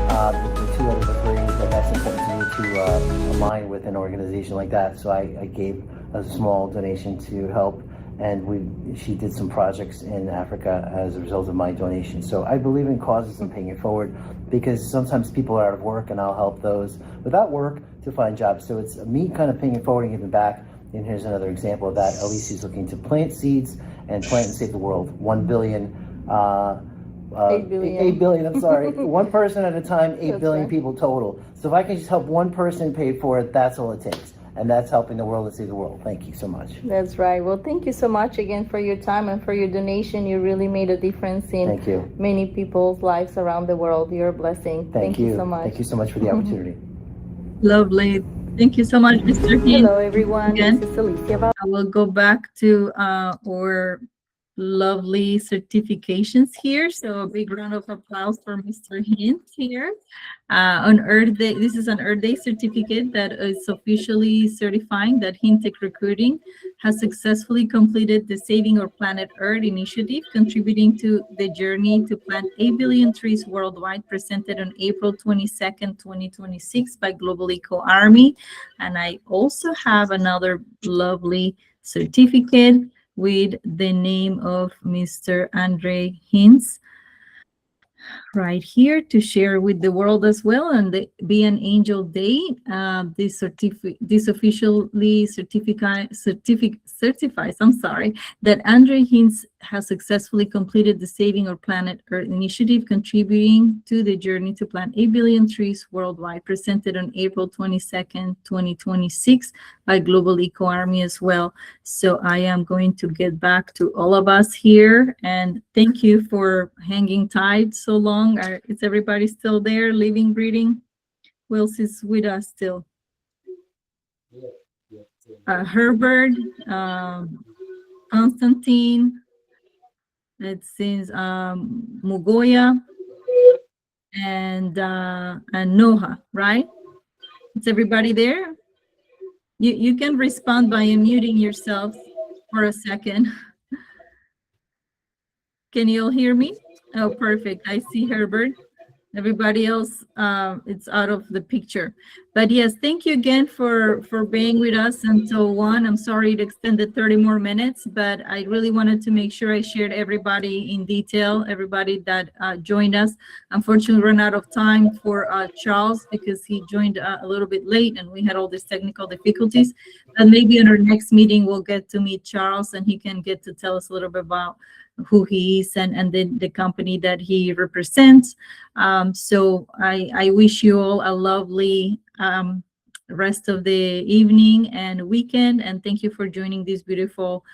The 2 out of the 3 that's important to me to align with an organization like that. So I gave a small donation to help, and she did some projects in Africa as a result of my donation. So I believe in causes and paying it forward, because sometimes people are out of work, and I'll help those without work to find jobs. So it's me kind of paying it forward and giving back. And here's another example of that. Alicia's looking to plant seeds and plant and save the world. 1 billion. 8 billion. 8 billion, I'm sorry. 1 person at a time, 8 That's billion right. people total. So if I can just help 1 person pay for it, that's all it takes. And that's helping the world and save the world. Thank you so much. That's right. Well, thank you so much again for your time and for your donation. You really made a difference in Thank you. many people's lives around the world. You're a blessing. Thank you so much. Thank you so much for the opportunity. Lovely. Thank you so much, Mr. Hintze. Hello, everyone. Again, This is Alicia. I will go back to our lovely certifications here. So a big round of applause for Mr. Hintze here. On Earth Day, this is an Earth Day certificate that is officially certifying that Hintech Recruiting has successfully completed the Saving Our Planet Earth initiative, contributing to the journey to plant 8 billion trees worldwide, presented on April 22nd, 2026 by Global Eco Army. And I also have another lovely certificate with the name of Mr. Andrei Hintze right here to share with the world as well. And the Be an Angel Day, this officially certifies, that Andrei Hintze has successfully completed the Saving Our Planet Earth initiative, contributing to the journey to plant 8 billion trees worldwide, presented on April 22nd, 2026 by Global Eco Army as well. So I am going to get back to all of us here, and thank you for hanging tight so long. Is everybody still there, living, breathing? Who else is with us still? Herbert, Constantine, It seems Mugoya and Noha, right? Is everybody there? You can respond by unmuting yourself for a second. Can you all hear me? Oh, perfect. I see Herbert. Everybody else, it's out of the picture. But yes, thank you again for being with us until 1. I'm sorry it extended 30 more minutes, but I really wanted to make sure I shared everybody in detail, everybody that joined us. Unfortunately, we ran out of time for Charles because he joined a little bit late and we had all these technical difficulties. And maybe in our next meeting, we'll get to meet Charles and he can get to tell us a little bit about who he is and the company that he represents. So I wish you all a lovely rest of the evening and weekend, and thank you for joining this beautiful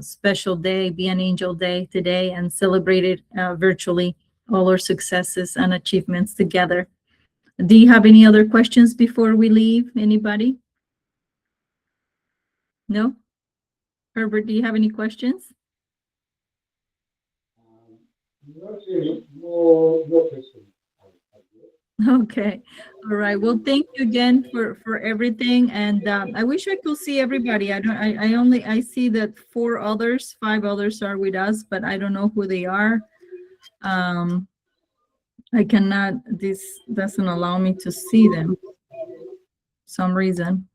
special day, Be an Angel Day today, and celebrate it virtually, all our successes and achievements together. Do you have any other questions before we leave? Anybody? No? Herbert, do you have any questions? No question. Okay. All right. Well, thank you again for everything. And I wish I could see everybody. I see that 5 others are with us, but I don't know who they are. I cannot, this doesn't allow me to see them for some reason.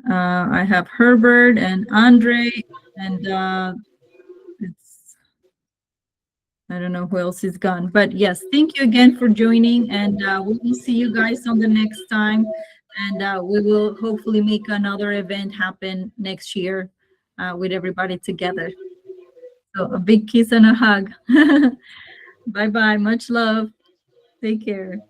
I have Herbert and Andrei and I don't know who else is gone, but yes, thank you again for joining, and we will see you guys on the next time, and we will hopefully make another event happen next year with everybody together. So a big kiss and a hug. Bye-bye. Much love. Take care.